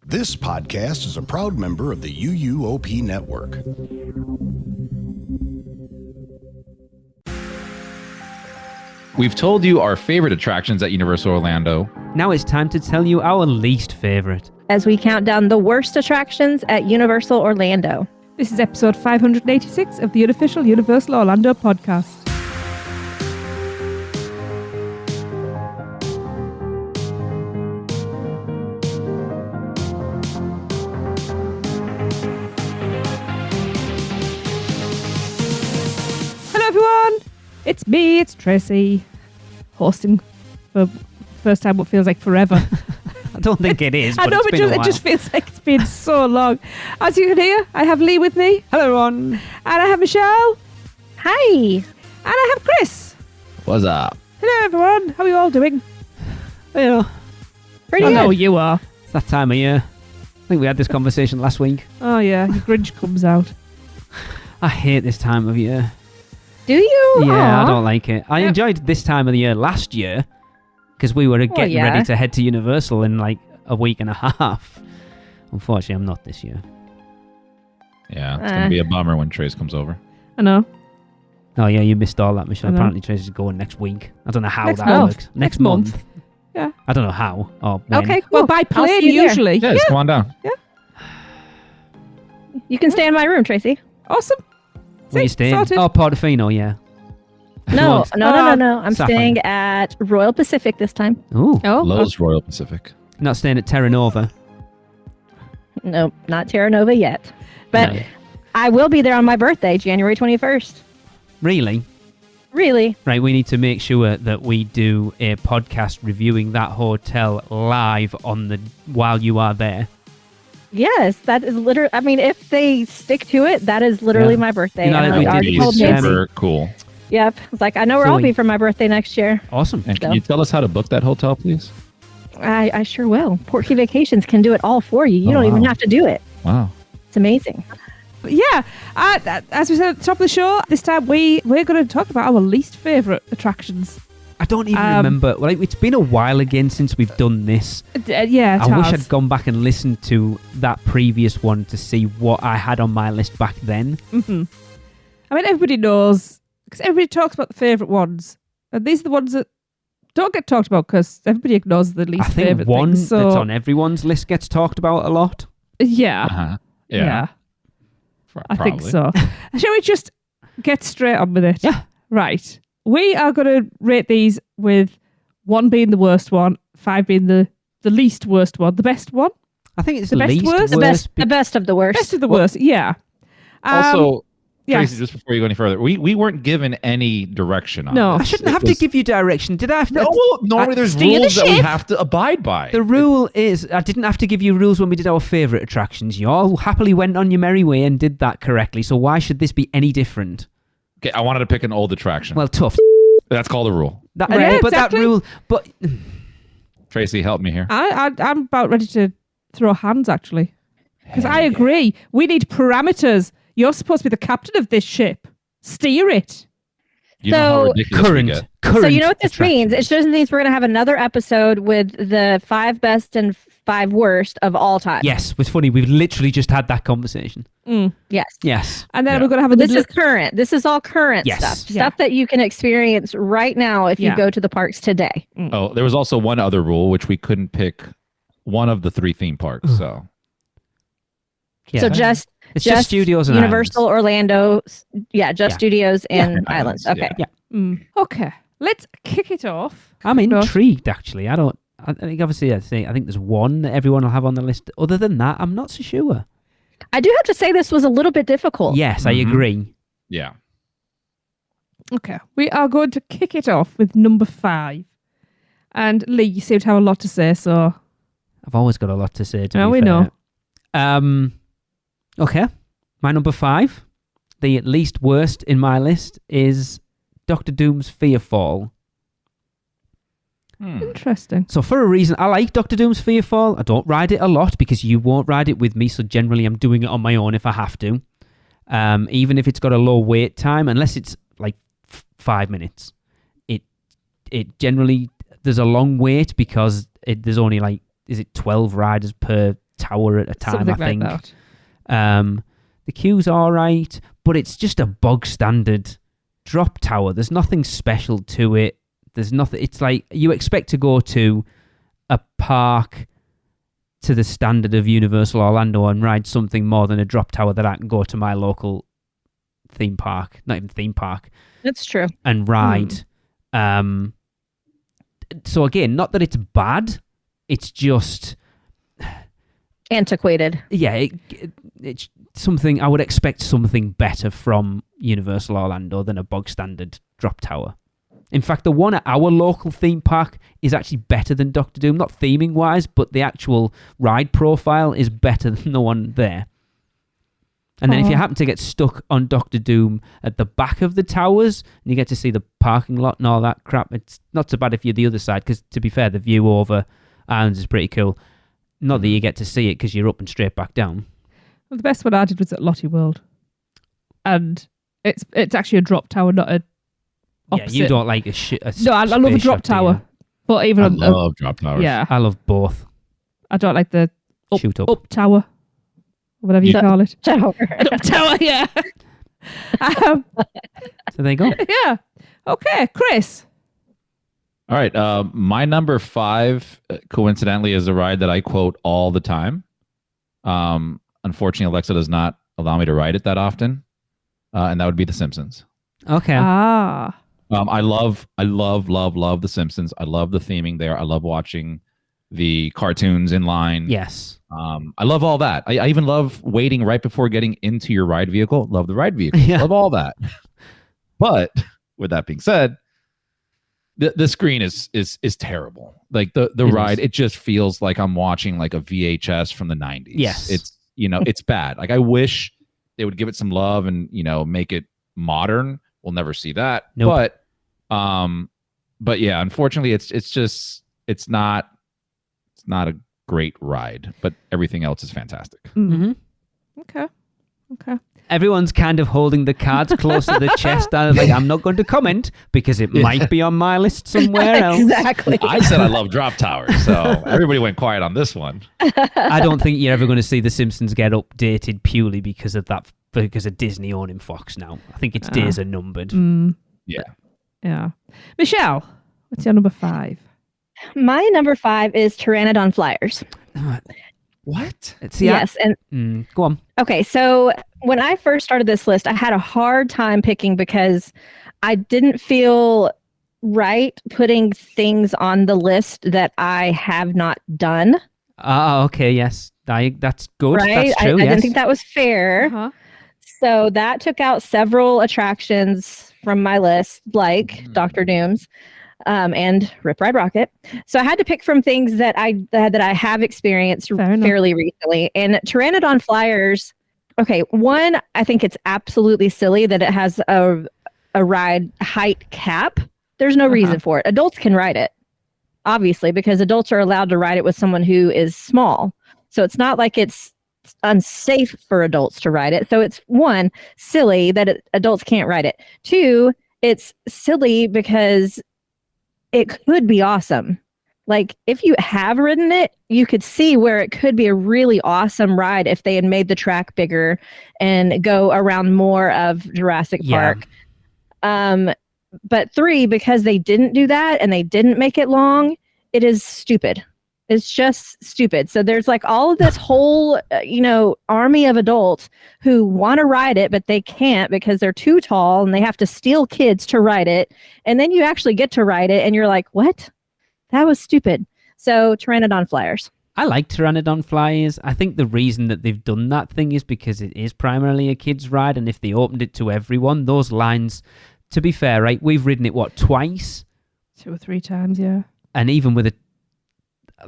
This podcast is a proud member of the UUOP Network. We've told you our favorite attractions at Universal Orlando. Now it's time to tell you our least favorite. As we count down the worst attractions at Universal Orlando. This is episode 586 of the Unofficial Universal Orlando Podcast. Hello everyone, it's me, it's Tracy, hosting for first time what feels like forever. I don't think it is, I but know, it's but been a while. it just feels like it's been so long. As you can hear, I have Lee with me, Hello, everyone. and I have Michelle, Hi! and I have Chris. What's up? Hello everyone, how are you all doing? You know, Pretty I good. know you are. it's that time of year. I think we had this conversation last week. Oh yeah, your Grinch comes out. I hate this time of year. Do you? Yeah, Aw. I don't like it. I Yep. enjoyed this time of the year last year because we were getting yeah. ready to head to Universal in like a week and a half. Unfortunately, I'm not this year. Yeah, it's going to be a bummer when Trace comes over. I know. Oh, yeah, you missed all that, Michelle. I know. Apparently, Tracy's going next week. I don't know how Next that month. works. Next month. Yeah. I don't know how or when. Okay, cool. Well, by I'll see plane you there. usually. Yeah, just come on down. You can stay in my room, Tracy. Awesome. Where you See, staying? sorted. Oh, Portofino, yeah. No, no. I'm Saffron. staying at Royal Pacific this time. Ooh. Oh, Lowe's Royal Pacific. Not staying at Terra Nova. No, not Terra Nova yet. But No. I will be there on my birthday, January 21st. Really? Really? Right, we need to make sure that we do a podcast reviewing that hotel live on the while you are there. Yes, that is literally, I mean, if they stick to it, that is literally Yeah. my birthday. You know, And we I already did told use Nancy. Super cool. Yep. It's like, I know where So I'll we- be for my birthday next year. Awesome. And can So- you tell us how to book that hotel, please? I sure will. PortKey Vacations can do it all for you. You Oh, don't even wow. have to do it. Wow. It's amazing. yeah. As we said at the top of the show, this time we're going to talk about our least favourite attractions. I don't even remember. Like, it's been a while again since we've done this. Yeah, it I wish has. I'd gone back and listened to that previous one to see what I had on my list back then. Mm-hmm. I mean, everybody knows, because everybody talks about the favourite ones. And these are the ones that don't get talked about because everybody ignores the least I think favourite one things. So, that's on everyone's list gets talked about a lot. yeah. Uh-huh. Yeah. I think Probably. so. Shall we just get straight on with it? Yeah. Right. We are going to rate these with 1 being the worst one, 5 being the least worst one, the best one, I think it's The the best least worst? worst. The best of the worst. best of the worst. Yeah. Also, yes. Tracy, just before you go any further, we weren't given any direction on No. this. I shouldn't It have was- to give you direction. Did I have to? No, well, normally there's Steer the rules that we ship. have to abide by. The rule is, I didn't have to give you rules when we did our favourite attractions. You all happily went on your merry way and did that correctly. So why should this be any different? Okay, I wanted to pick an old attraction. Well, tough. That's called a rule. That, Right, but exactly. that rule, but Tracy, help me here. I'm about ready to throw hands, actually. Because I agree. We need parameters. You're supposed to be the captain of this ship. Steer it. You know how So- ridiculous we get. current. So you know what this means? It attractions. just means we're going to have another episode with the 5 best and 5 worst of all time. Yes, it's funny. We've literally just had that conversation. Yes. Yes. And then Yeah. we're going to have a This little... is current. This is all current Yes. stuff. Yeah. Stuff that you can experience right now if Yeah. you go to the parks today. Oh, there was also one other rule, which we couldn't pick one of the 3 theme parks. So Yeah. So just it's just studios and Universal Orlando. Yeah, just Yeah. studios and Yeah. islands. Islands, Okay. yeah. Okay. Let's kick it off. I'm No. intrigued, actually. I think obviously, I think there's one that everyone will have on the list. Other than that, I'm not so sure. I do have to say this was a little bit difficult. Yes, I Mhm. agree. yeah. Okay. We are going to kick it off with number 5. And Lee, you seem to have a lot to say, so... I've always got a lot to say. To Oh, be we fair. know. Okay. My number 5, the least worst in my list, is Dr. Doom's Fearfall. Interesting. So for a reason, I like Dr. Doom's Fearfall. I don't ride it a lot because you won't ride it with me. So generally, I'm doing it on my own if I have to. Even if it's got a low wait time, unless it's like 5 minutes. It generally, there's a long wait because there's only 12 riders per tower at a time, Something I think. like that. The queue's all right, but it's just a bog standard drop tower. There's nothing special to it. There's nothing. It's like you expect to go to a park to the standard of Universal Orlando and ride something more than a drop tower that I can go to my local theme park, not even theme park, That's true. and ride. So again, not that it's bad, it's just Antiquated. yeah, it's something I would expect something better from Universal Orlando than a bog standard drop tower. In fact, the one at our local theme park is actually better than Doctor Doom, not theming wise, but the actual ride profile is better than the one there. And then if you happen to get stuck on Doctor Doom at the back of the towers and you get to see the parking lot and all that crap, it's not so bad if you're the other side, because to be fair, the view over Islands is pretty cool. Not that you get to see it because you're up and straight back down. Well, the best one I did was at Lottie World. And it's actually a drop tower, not a opposite. Yeah, you don't like No, I love a space drop shot, do you? tower. But even I on love drop towers. yeah, I love both. I don't like the Shoot up. up tower, whatever you call it. Tower. An up tower, yeah. So there you go. Yeah. Okay, Chris. All right. My number 5, coincidentally, is a ride that I quote all the time. Unfortunately, Alexa does not allow me to ride it that often, and that would be The Simpsons. Okay. Ah. I love The Simpsons. I love the theming there. I love watching the cartoons in line. Yes. I love all that. I even love waiting right before getting into your ride vehicle. Love the ride vehicle. Yeah. Love all that. But with that being said, the screen is terrible. Like the ride, it just feels like I'm watching like a VHS from the 90s. Yes. It's it's bad. Like I wish they would give it some love and make it modern. We'll never see that. Nope. But yeah, unfortunately, it's not a great ride, but everything else is fantastic. Mm-hmm. Okay. Everyone's kind of holding the cards close to the chest. And like, I'm not going to comment because it might be on my list somewhere else. Exactly. I said I love drop towers, so everybody went quiet on this one. I don't think you're ever going to see The Simpsons get updated purely because of that, because of Disney owning Fox now. I think its days are numbered. Yeah. Yeah. Michelle, what's your number 5? My number 5 is Pteranodon Flyers. What? Yes. And go on. okay, so when I first started this list, I had a hard time picking because I didn't feel right putting things on the list that I have not done. Okay, yes. That's good. Right? That's true, I yes. didn't think that was fair. Uh-huh. So that took out several attractions from my list, like Dr. Doom's and Rip Ride Rocket. So I had to pick from things that I have experienced fairly recently. And Pteranodon Flyers, okay, one, I think it's absolutely silly that it has a ride height cap. There's no reason for it. Adults can ride it, obviously, because adults are allowed to ride it with someone who is small. So it's not like it's unsafe for adults to ride it. So it's one, silly that adults can't ride it. Two, it's silly because it could be awesome. Like if you have ridden it, you could see where it could be a really awesome ride if they had made the track bigger and go around more of Jurassic Park. But 3, because they didn't do that and they didn't make it long, it is stupid. It's just stupid. So there's like all of this whole, army of adults who want to ride it, but they can't because they're too tall and they have to steal kids to ride it. And then you actually get to ride it and you're like, what? That was stupid. So Pteranodon Flyers. I like Pteranodon Flyers. I think the reason that they've done that thing is because it is primarily a kid's ride. And if they opened it to everyone, those lines, to be fair, right, we've ridden it, twice? 2 or 3 times, yeah. And even with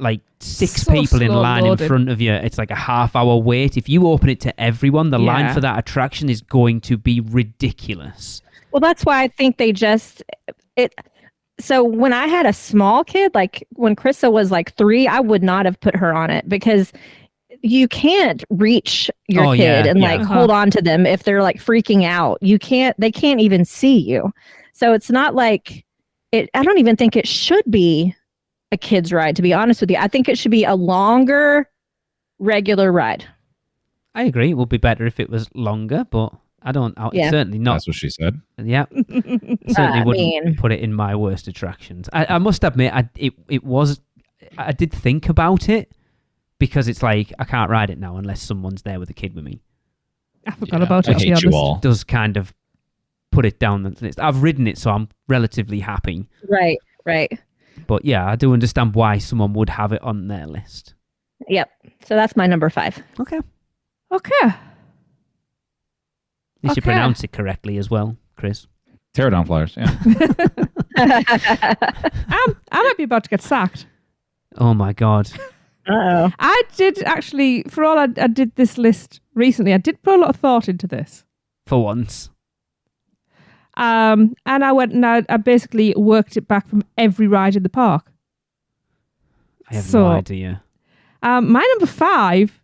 like 6 So people in slow line loaded. in front of you, it's like a half-hour wait. If you open it to everyone, the line for that attraction is going to be ridiculous. Well, that's why I think they so when I had a small kid, like when Krista was like 3, I would not have put her on it because you can't reach your kid and hold on to them if they're like freaking out. They can't even see you. So it's not like I don't even think it should be a kid's ride, to be honest with you. I think it should be a longer regular ride. I agree. It would be better if it was longer, but I don't. Yeah. Certainly not. That's what she said. Yeah, certainly wouldn't put it in my worst attractions. I must admit, it was. I did think about it because it's like I can't ride it now unless someone's there with a kid with me. I forgot about it. I To be hate you honest. all. It does kind of put it down the list. I've ridden it, so I'm relatively happy. Right. But yeah, I do understand why someone would have it on their list. Yep. So that's my number 5. Okay. Okay. You should Okay. pronounce it correctly as well, Chris. Tear down flyers. Yeah. I might be about to get sacked. Oh my God. Uh-oh. I did actually, for all I did this list recently, I did put a lot of thought into this. For once. And I went and I basically worked it back from every ride in the park. I have So- no idea. My number 5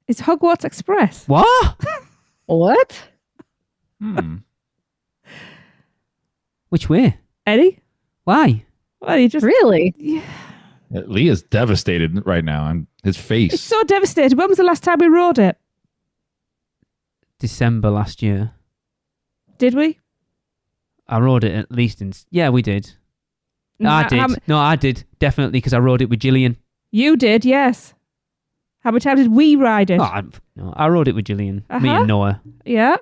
is Hogwarts Express. What? What? Which way? Eddie? Why? Well, you just Really? Lee is devastated right now, and his face. It's so devastated. When was the last time we rode it? December last year. Did we? I rode it at least in... Yeah, we did. I How- did. No, I did. Definitely, because I rode it with Gillian. You did, yes. How many times did we ride it? No, I rode it with Gillian. Me Uh-huh. and Noah. Yeah.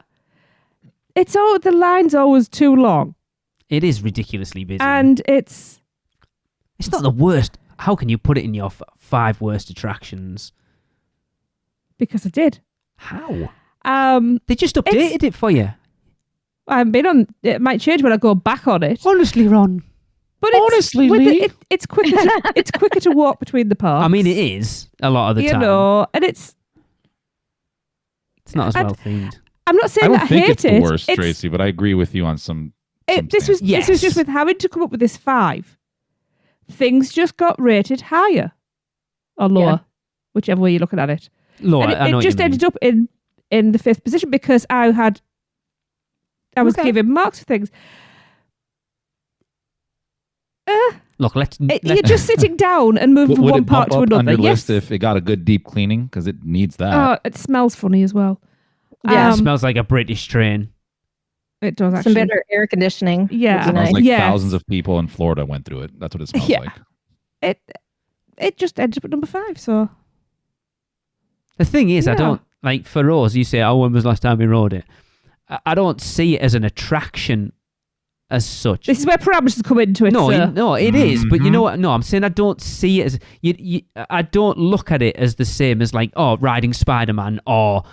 The line's always too long. It is ridiculously busy. And it's It's not the worst. How can you put it in your 5 worst attractions? because I did. How? I've They just updated it for you. been on. It might change when I go back on it. Honestly, Ron. But Honestly, with Lee. it's quicker. It's quicker to walk between the parks. I mean, it is a lot of the you time. know, and it's. It's not as and- well themed. I'm not I saying don't that I think hate it's it. the worst, Tracy, but I agree with you on some. This was Yes. just with having to come up with this 5. Things just got rated higher or lower, Yeah. whichever way you're looking at it. Laura, And I know it just what you mean. ended up in the 5th position because I was Okay. giving marks for things. Look, You're just sitting down and moving from Would one it part bump to up on another. your Yes. list if it got a good deep cleaning? Because it needs that. Oh, it smells funny as well. Yeah. It smells like a British train. It does actually. Some better air conditioning. Yeah. would It be smells nice. like Yes. thousands of people in Florida went through it. That's what it smells Yeah. like. It just ended up at number 5. So The thing is, I Yeah. don't like for us. You say, "Oh, when was the last time we rode it?" I don't see it as an attraction as such. this is where parameters come into it. No, sir. no, it is. But you Mhm. know what? No, I'm saying I don't see it as I don't look at it as the same as like riding Spider-Man or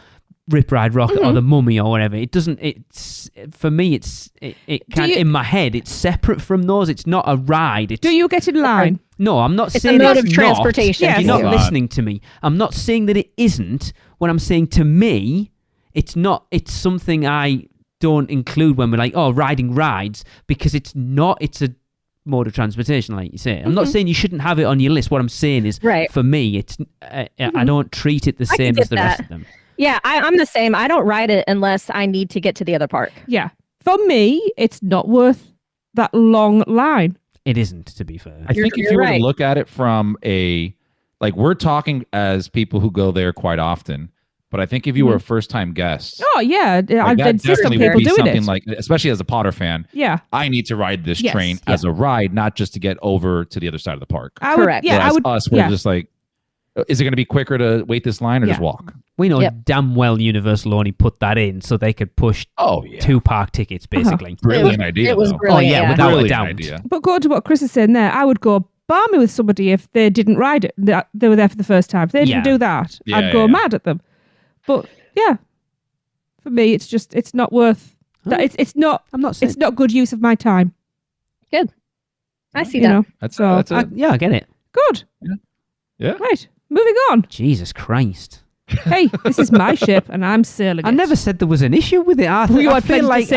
Rip Ride Rocket or the Mummy or whatever. It doesn't. It's for me. It can you- in my head. It's separate from those. It's not a ride. It's, Do you get in line? No, I'm not It's a saying mode it's of not. transportation. Yes. You're not Hold on. listening to me. I'm not saying that it isn't. When I'm saying to me, it's not. It's something I don't include when we're like, riding rides, because it's not. It's a mode of transportation, like you say. I'm not saying you shouldn't have it on your list. What I'm saying is, Right. for me, it's. I don't treat it the I can same get as the rest that. of them. Yeah, I'm the same. I don't ride it unless I need to get to the other park. Yeah. For me, it's not worth that long line. It isn't, to be fair. I think if you're you were right. to look at it from we're talking as people who go there quite often, but I think if you were a first-time guest, Oh yeah, I've that been seeing some definitely would people be doing something it. like, especially as a Potter fan, Yeah, I need to ride this Yes, train yeah. as a ride, not just to get over to the other side of the park. I would. Correct. Yeah, I Whereas would. us, we're yeah. just like, is it going to be quicker to wait this line or just Yeah. walk? We know Yep. damn well Universal only put that in so they could push Oh, yeah. 2 park tickets, basically. Brilliant idea. It was though. brilliant. yeah, yeah. without a Brilliant doubt. idea. But going to what Chris is saying there, I would go balmy with somebody if they didn't ride it. They were there for the first time. If they Yeah. didn't do that, Yeah, I'd go yeah. mad at them. But yeah, for me, it's not worth. That. It's not. I'm not saying. It's not good use of my time. I see You that. know. That's So, that's it. Yeah, I get it. Good. Yeah. Right. Moving on. Jesus Christ. Hey, this is my ship, and I'm sailing I it. never said there was an issue with it. I You had plenty feel to like say.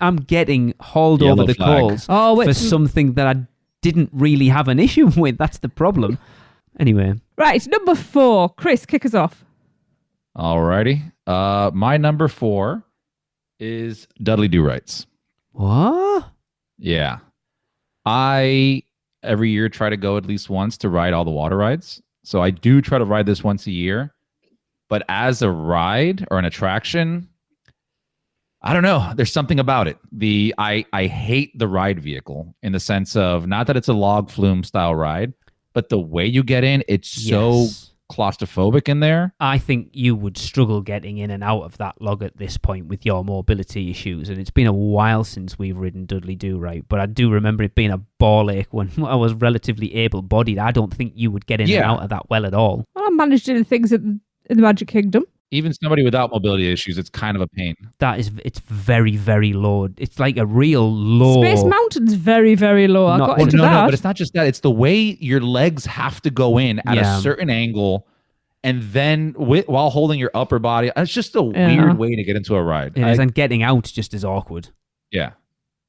I'm getting hauled Yellow over the flag. coals Oh, wait. for something that I didn't really have an issue with. That's the problem. Anyway, Right, number 4. Chris, kick us off. Alrighty. My number 4 is Dudley Do Rights. what? Yeah. I every year try to go at least once to ride all the water rides. So I do try to ride this once a year. But as a ride or an attraction, I don't know. There's something about it. I hate the ride vehicle in the sense of not that it's a log flume style ride, but the way you get in, it's so claustrophobic in there. I think you would struggle getting in and out of that log at this point with your mobility issues. And it's been a while since we've ridden Dudley Do-Right, but I do remember it being a ball ache when I was relatively able-bodied. I don't think you would get in and out of that well at all. Well, I managed to do things in the Magic Kingdom. Even somebody without mobility issues, it's kind of a pain. It's very, very low. It's like a real low. Space Mountain's very, very low. I got into that. No, but it's not just that. It's the way your legs have to go in at a certain angle, and then while holding your upper body. It's just a weird way to get into a ride. It is, and getting out just as awkward. Yeah.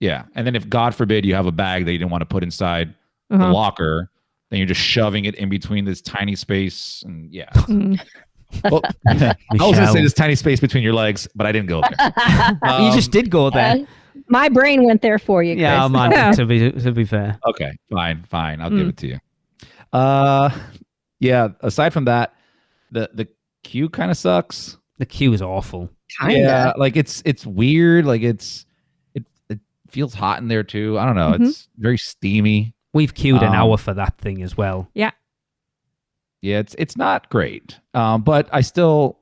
Yeah. And then if, God forbid, you have a bag that you didn't want to put inside the locker, then you're just shoving it in between this tiny space. And well, I was going to say this tiny space between your legs, but I didn't go there. You just did go there. My brain went there for you, Chris. Yeah, man, to be fair. Okay, fine. I'll give it to you. Aside from that, the queue kind of sucks. The queue is awful. Kinda. Yeah, like it's weird. Like it feels hot in there too. I don't know. It's very steamy. We've queued an hour for that thing as well. Yeah. Yeah, it's not great, but I still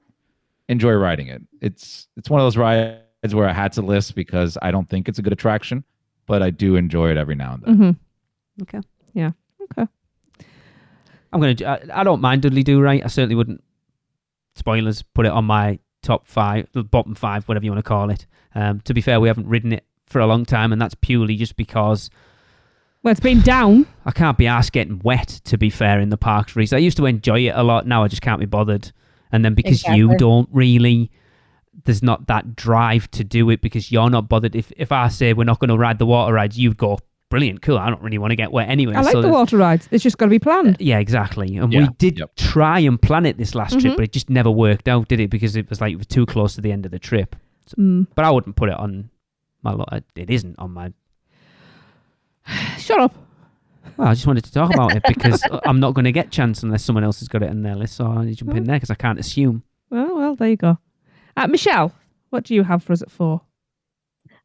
enjoy riding it. It's one of those rides where I had to list because I don't think it's a good attraction, but I do enjoy it every now and then. Mm-hmm. Okay. Yeah. Okay. I don't mind Dudley Do-Right. I certainly wouldn't. Spoilers. Put it on my top 5, the bottom 5, whatever you want to call it. To be fair, we haven't ridden it for a long time, and that's purely just because. Well, it's been down. I can't be arsed getting wet, to be fair, in the parks. I used to enjoy it a lot. Now I just can't be bothered. And then because you don't really, there's not that drive to do it because you're not bothered. If I say we're not going to ride the water rides, you'd go, brilliant, cool. I don't really want to get wet anyway. I like the water rides. It's just got to be planned. Yeah, exactly. And we did try and plan it this last trip, but it just never worked out, did it? Because it was too close to the end of the trip. So, but I wouldn't put it on my lot. It isn't on my... Shut up. Well, I just wanted to talk about it because I'm not going to get chance unless someone else has got it in their list, so I need to jump in there because I can't assume. Well, there you go. Michelle, what do you have for us at 4?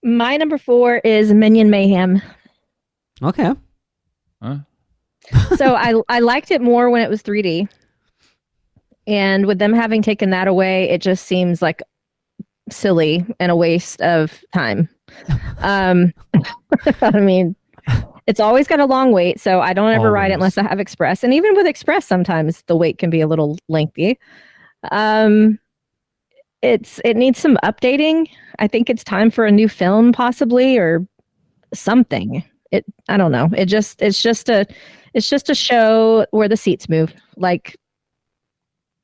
My number 4 is Minion Mayhem. Okay. Huh? So I liked it more when it was 3D. And with them having taken that away, it just seems like silly and a waste of time. I mean, it's always got a long wait, so I don't ever ride it unless I have Express. And even with Express, sometimes the wait can be a little lengthy. It needs some updating. I think it's time for a new film, possibly, or something. I don't know. It's just a show where the seats move. Like,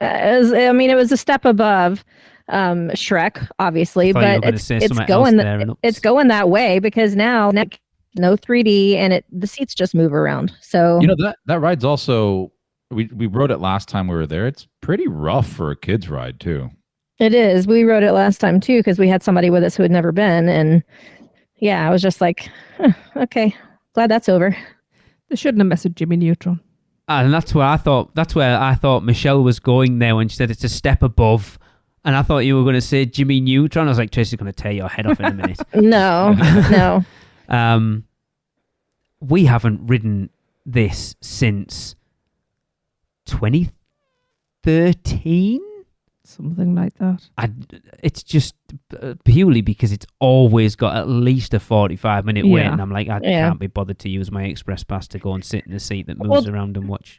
it was a step above Shrek, obviously, but it's going that way because now no 3D and the seats just move around. So that ride's also we rode it last time we were there. It's pretty rough for a kid's ride too. It is. We rode it last time too because we had somebody with us who had never been, and I was just like, okay, glad that's over. They shouldn't have messed with Jimmy Neutron. And that's where I thought Michelle was going there when she said it's a step above. And I thought you were going to say Jimmy Neutron. I was like, Tracy's going to tear your head off in a minute. No. We haven't ridden this since 2013? Something like that. It's just purely because it's always got at least a 45-minute wait. And I'm like, I can't be bothered to use my Express Pass to go and sit in a seat that moves around and watch.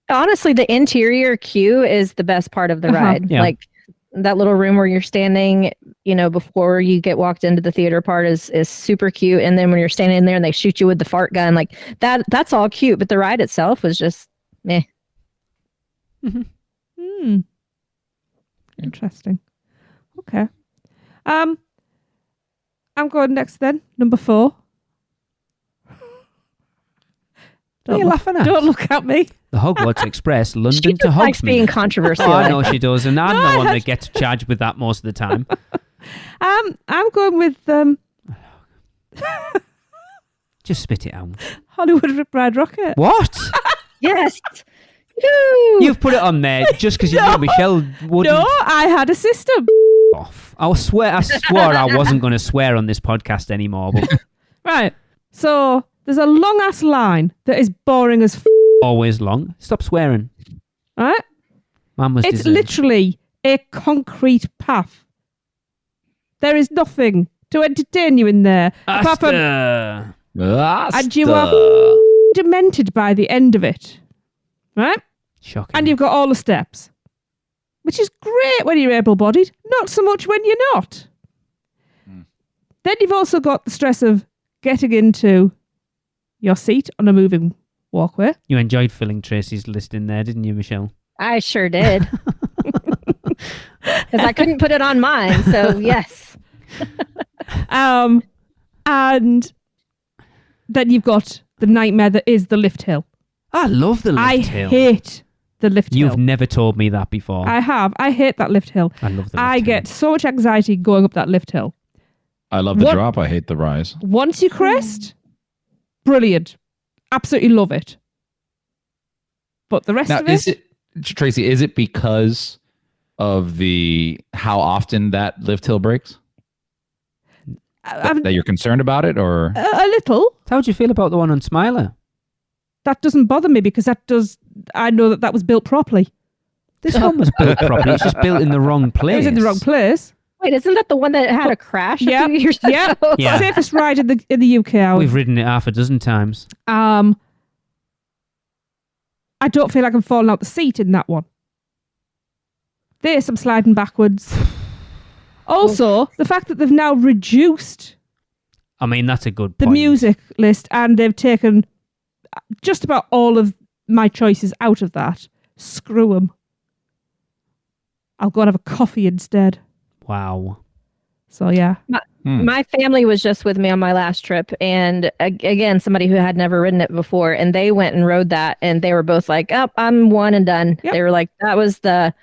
Honestly, the interior queue is the best part of the ride. Yeah. Like that little room where you're standing, before you get walked into the theater part is super cute. And then when you're standing in there and they shoot you with the fart gun, like that's all cute. But the ride itself was just meh. Mm-hmm. Interesting. Okay. I'm going next then. Number 4. What are you laughing at? Don't look at me. The Hogwarts Express, London to Hogsmeade. Likes being controversial. Oh, I know she does, and I'm the one that gets charged with that most of the time. I'm going with just spit it out. Hollywood Rip Ride Rocket. What? Yes. Woo! You've put it on there just because you knew Michelle wouldn't. No, I had a system. Off. I swore I wasn't going to swear on this podcast anymore, but Right. So there's a long ass line that is boring as always long. Stop swearing. right? Man was It's deserved. literally a concrete path. There is nothing to entertain you in there. Apart from, Asta. and you are demented by the end of it. Right? Shocking. And you've got all the steps. Which is great when you're able-bodied. Not so much when you're not. Then you've also got the stress of getting into your seat on a moving walkway. You enjoyed filling Tracy's list in there, didn't you, Michelle? I sure did. Because I couldn't put it on mine. So, yes. And then you've got the nightmare that is the lift hill. I love the lift I hill. hate the lift You've hill. never told me that before. I have. I hate that lift hill. I love the lift I hill. get so much anxiety going up that lift hill. I love the What- drop. I hate the rise. Once you crest, brilliant. Absolutely love it. But the rest Now, of it, is it Tracy? Is it because of the how often that lift hill breaks that you're concerned about it, or a little. How would you feel about the one on Smiler? That doesn't bother me because I know that was built properly. This one was built properly. It's just built in the wrong place. It was in the wrong place. Wait, isn't that the one that had a crash Yep, a few years yep. ago? Yeah. Safest ride in the UK. We've ridden it half a dozen times. I don't feel like I'm falling out the seat in that one. There's some sliding backwards. Also, the fact that they've now reduced I mean, that's a good the point. music list and they've taken just about all of my choices out of that. Screw them. I'll go and have a coffee instead. Wow. So, yeah. My family was just with me on my last trip, and again, somebody who had never ridden it before, and they went and rode that, and they were both like, "Oh, I'm one and done." Yep. They were like, "That was the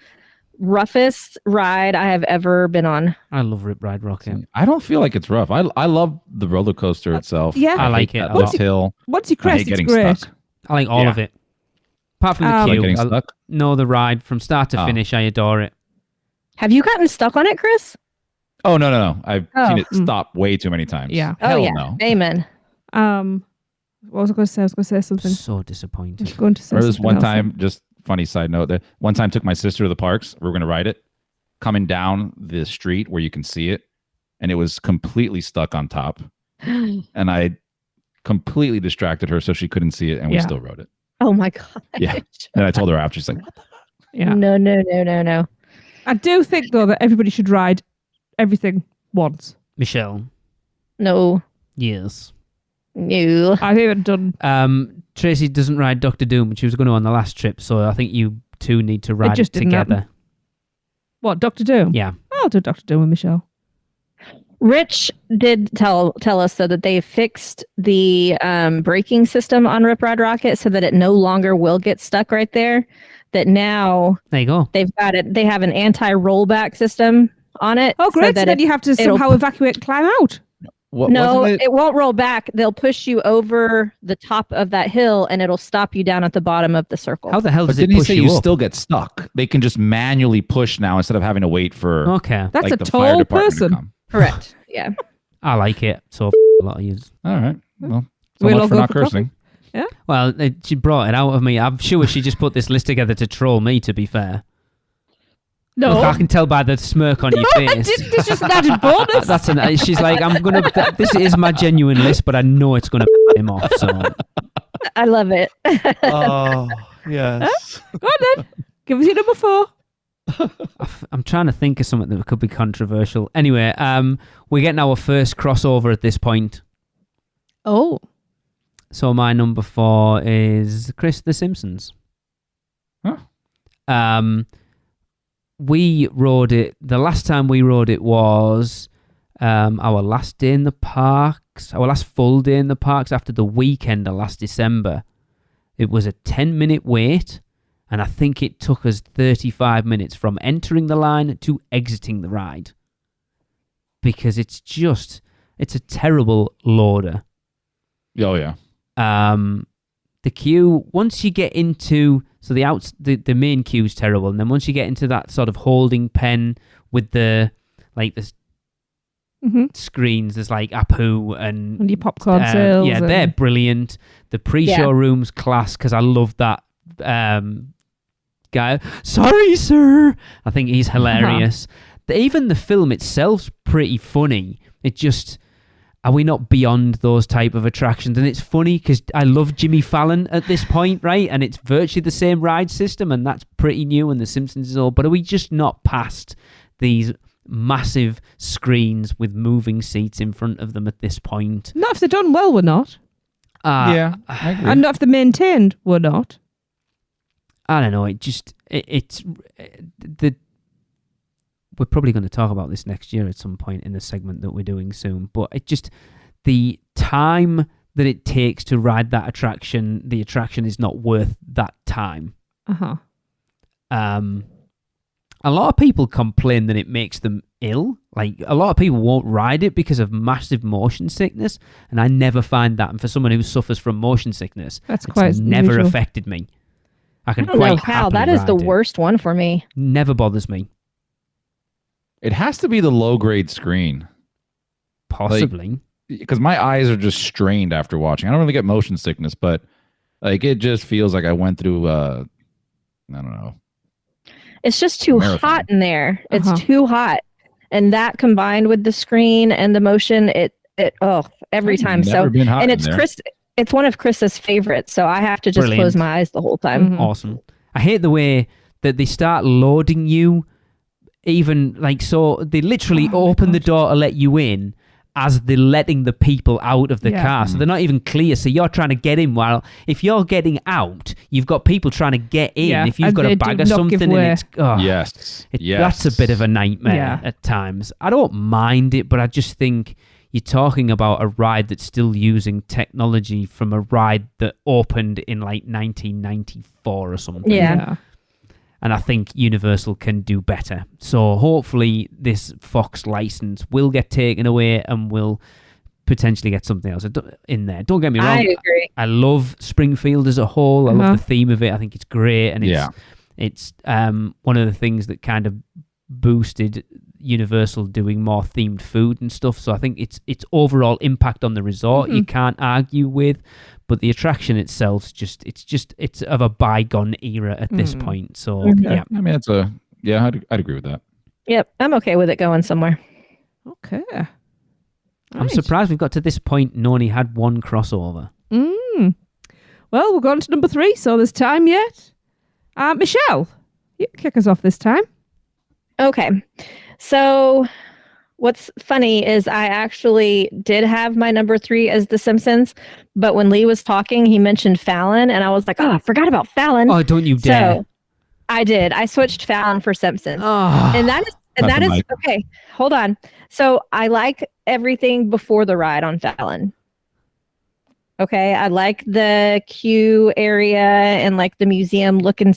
roughest ride I have ever been on." I love Rip Ride Rocket. I don't feel like it's rough. I love the roller coaster itself. yeah. I like hate it that a lot. lift hill. Once you I crest, hate it's getting great. stuck. I like all Yeah. of it. Apart from the Um, queue. Like getting stuck. No, the ride from start to Oh. finish, I adore it. Have you gotten stuck on it, Chris? Oh no! I've Oh. seen it stop way too many times. Yeah. Oh Hell yeah, no. amen. What was I going to say? I was going to say something. So I disappointed. was going to say Or this something one else. time, just funny side note there. One time took my sister to the parks. We were going to ride it. Coming down the street where you can see it, and it was completely stuck on top. And I completely distracted her so she couldn't see it, and we Yeah. still rode it. Oh my god. Yeah. And I told her after, she's like, "What the fuck?" Yeah. No. I do think, though, that everybody should ride everything once. Michelle. No. Yes. No. I haven't done... Tracy doesn't ride Doctor Doom, which she was going to on the last trip, so I think you two need to ride just it didn't together. happen. What, Dr. Doom? Yeah. I'll do Dr. Doom with Michelle. Rich did tell us though that they fixed the braking system on Rip Ride Rocket so that it no longer will get stuck right there. That now There you go. they've got it. They have an anti-rollback system on it. Oh, great. So that then you have to somehow evacuate and climb out. No, Wasn't it won't roll back. They'll push you over the top of that hill, and it'll stop you down at the bottom of the circle. How the hell But does it didn't he push say you you up? still get stuck? They can just manually push now instead of having to wait for Okay. That's like, a the fire tall department to person. come. Correct. Yeah. I like it. So a lot of yous. All right. Well, so We'll all much for go not for coffee. cursing. Well, she brought it out of me. I'm sure she just put this list together to troll me, to be fair. No. Look, I can tell by the smirk on your No, I face. didn't. It's just an added bonus. She's like, this is my genuine list, but I know it's going to him off. So I love it. Oh, yes. Go on then. Give us your number 4. I'm trying to think of something that could be controversial. Anyway, we're getting our first crossover at this point. Oh. So my number 4 is Chris the Simpsons. Huh. We rode it. The last time we rode it was our last day in the parks. Our last full day in the parks after the weekend of last December. It was a 10-minute wait, and I think it took us 35 minutes from entering the line to exiting the ride. Because it's a terrible loader. Oh, yeah. the queue, once you get into, so the main queue's terrible, and then once you get into that sort of holding pen with the screens, there's like Apu and your popcorn sales. Yeah, they're brilliant. The pre-show room's class, because I love that guy. Sorry, sir. I think he's hilarious. Even the film itself's pretty funny. It just, are we not beyond those type of attractions? And it's funny because I love Jimmy Fallon at this point, right? And it's virtually the same ride system, and that's pretty new, and The Simpsons is all. But are we just not past these massive screens with moving seats in front of them at this point? Not if they're done well, we're not. I agree. And not if they're maintained, we're not. I don't know. We're probably going to talk about this next year at some point in the segment that we're doing soon. But it just, the time that it takes to ride that attraction, the attraction is not worth that time. A lot of people complain that it makes them ill. Like, a lot of people won't ride it because of massive motion sickness, and I never find that. And for someone who suffers from motion sickness, it's quite never unusual. Affected me. I don't know how. That is the worst one for me. Never bothers me. It has to be the low-grade screen. Possibly. Because my eyes are just strained after watching. I don't really get motion sickness, but like it just feels like I went through, I don't know. It's just too hot in there. It's too hot. And that combined with the screen and the motion, every time. And it's one of Chris's favorites, so I have to just close my eyes the whole time. Awesome. I hate the way that they start loading you, even like, so they literally open the door to let you in as they're letting the people out of the car. So they're not even clear. So you're trying to get in, while if you're getting out, you've got people trying to get in. Yeah, if you've got a bag of something, and it's that's a bit of a nightmare at times. I don't mind it, but I just think you're talking about a ride that's still using technology from a ride that opened in like 1994 or something. Yeah. And I think Universal can do better. So hopefully this Fox license will get taken away and we'll potentially get something else in there. Don't get me wrong. I agree. I love Springfield as a whole. I love the theme of it. I think it's great. And it's one of the things that kind of boosted Universal doing more themed food and stuff. So I think its overall impact on the resort you can't argue with. But the attraction itself, it's of a bygone era at this point. So yeah, I mean, I'd agree with that. Yep, I'm okay with it going somewhere. Okay, I'm surprised we've got to this point and only had one crossover. Well, we're going to number 3, so there's time yet. Michelle, you kick us off this time. Okay, so what's funny is I actually did have my number 3 as The Simpsons, but when Lee was talking, he mentioned Fallon, and I was like, I forgot about Fallon. Oh, don't you dare. So I did. I switched Fallon for Simpsons. Oh, and that is okay, hold on. So I like everything before the ride on Fallon. Okay, I like the queue area and like the museum looking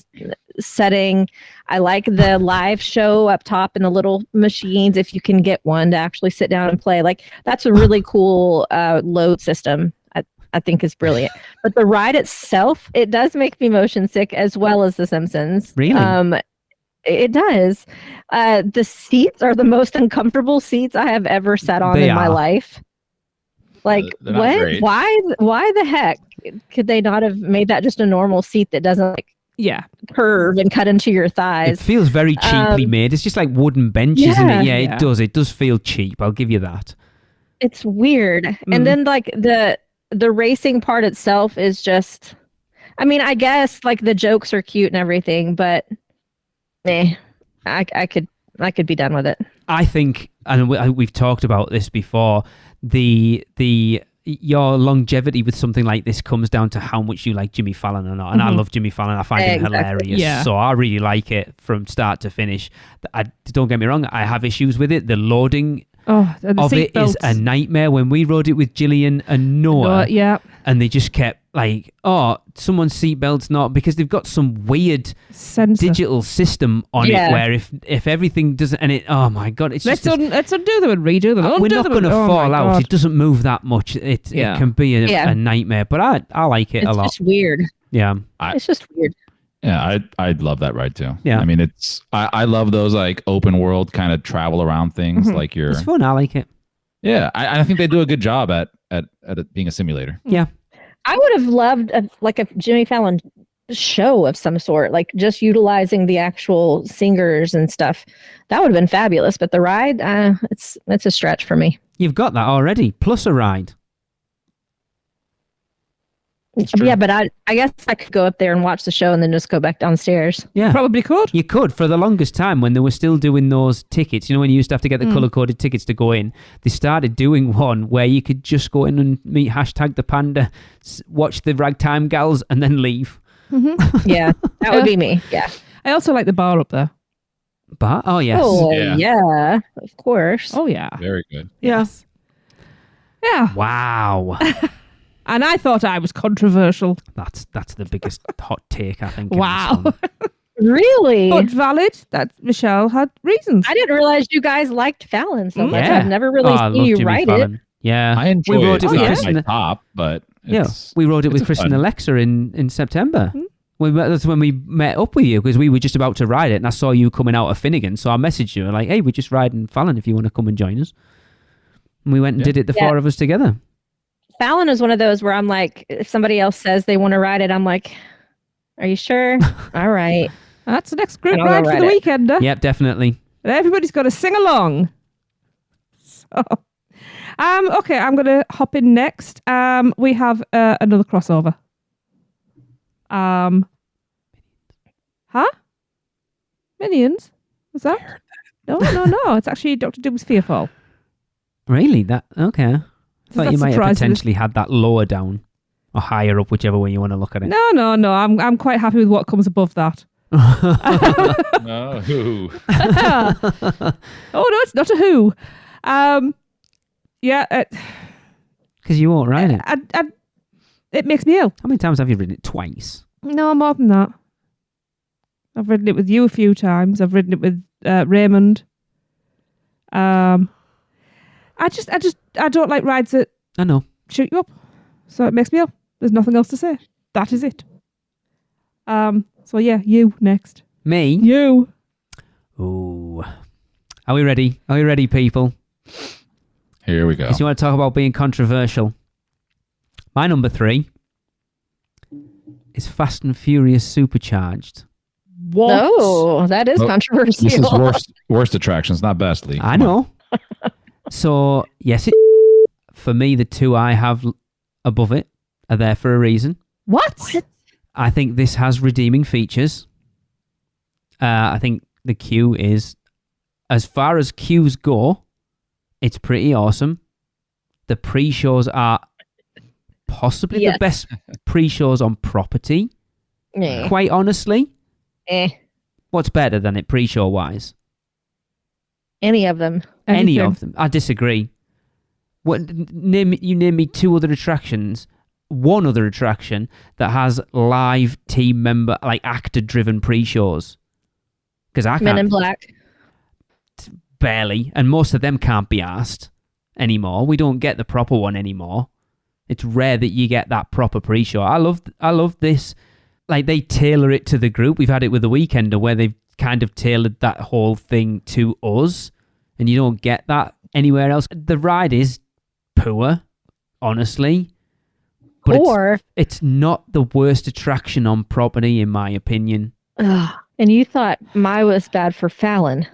setting. I like the live show up top and the little machines, if you can get one to actually sit down and play. Like, that's a really cool load system. I think is brilliant. But the ride itself, it does make me motion sick, as well as The Simpsons. Really? It does. The seats are the most uncomfortable seats I have ever sat on in my life. Like, what? Why the heck could they not have made that just a normal seat that doesn't curve and cut into your thighs? It feels very cheaply made. It's just like wooden benches, isn't it? Yeah, it does. It does feel cheap. I'll give you that. It's weird. And then like the racing part itself is just, I mean, I guess like the jokes are cute and everything, but I could be done with it. I think, and we've talked about this before, your longevity with something like this comes down to how much you like Jimmy Fallon or not. And I love Jimmy Fallon. I find him hilarious. Yeah. So I really like it from start to finish. Don't get me wrong, I have issues with it. The loading of it is a nightmare. When we rode it with Gillian and Noah, and they just kept like, oh, someone's seatbelt's not, because they've got some weird Sensor. digital system on it where if everything doesn't, and it, oh my God, it's Let's just let's undo them and redo them. we're not going to fall out. God. It doesn't move that much. It can be a nightmare, but I like it a lot. It's just weird. Yeah. It's just weird. Yeah, I'd love that ride too. Yeah. I mean, I love those like open world kind of travel around things. Like you're, It's fun. I like it. yeah, I think they do a good job at it being a simulator. Yeah. I would have loved a Jimmy Fallon show of some sort, like just utilizing the actual singers and stuff. That would have been fabulous. But the ride, it's a stretch for me. You've got that already, plus a ride. Yeah, but I guess I could go up there and watch the show and then just go back downstairs. Yeah. Probably could. You could, for the longest time when they were still doing those tickets. You know, when you used to have to get the colour-coded tickets to go in, they started doing one where you could just go in and meet #ThePanda, watch the ragtime gals, and then leave. Yeah, that would be me. Yeah. I also like the bar up there. But, oh, yes. Oh, Yeah. yeah, of course. Oh, yeah. Very good. Yes. Yeah. Wow. And I thought I was controversial. That's the biggest hot take, I think. in Wow. this one. Really? But valid that Michelle had reasons. I didn't realize you guys liked Fallon so much. Yeah. I've never really I seen love you Jimmy write Fallon. it. Yeah. I enjoy We wrote it. it with It's Chris not and my top, but Yeah, it's, we wrote it with it's Chris and fun. Alexa in September. That's when we met up with you, because we were just about to ride it, and I saw you coming out of Finnegan, so I messaged you like, "Hey, we're just riding Fallon. If you want to come and join us," and we went and did it, the four of us together. Fallon is one of those where I'm like, if somebody else says they want to ride it, I'm like, are you sure? All right. That's the next group And I'll go ride for ride the it. weekend. Yep, definitely. And everybody's got to sing along. So, okay, I'm going to hop in next. We have another crossover. Huh? Minions? Was that? No. It's actually Dr. Doom's Fearfall. Really? That okay? I thought that you might have surprise you? potentially had that lower down or higher up, whichever way you want to look at it. No. I'm quite happy with what comes above that. No. Oh no, it's not a Who. Yeah. Because you won't ride it. It makes me ill. How many times have you ridden it? Twice. No, more than that. I've ridden it with you a few times. I've ridden it with Raymond. I don't like rides that I know. shoot you up. So it makes me ill. There's nothing else to say. That is it. So yeah, you next. Me? You. Ooh. Are we ready? Are we ready, people? Here we go. Because you want to talk about being controversial. My number 3 is Fast and Furious Supercharged. What? Oh, that is Well, controversial. This is worst attractions, not best, Lee. I Come on. know. So, yes, for me, the two I have above it are there for a reason. What? I think this has redeeming features. I think the queue is, as far as queues go, it's pretty awesome. The pre-shows are possibly the best pre-shows on property. Eh. Quite honestly. What's What's better than it pre-show wise? any of them? Any Anything. of them. I disagree. You name me 2 other attractions, 1 other attraction that has live team member, like actor-driven pre-shows. Because I Men in can't, Black. barely, and most of them can't be asked anymore. We don't get the proper one anymore. It's rare that you get that proper pre-show. I love this. Like, they tailor it to the group. We've had it with The Weekender where they've kind of tailored that whole thing to us, and you don't get that anywhere else. The ride is poor, honestly. But Or, it's not the worst attraction on property, in my opinion. and you thought my was bad for Fallon.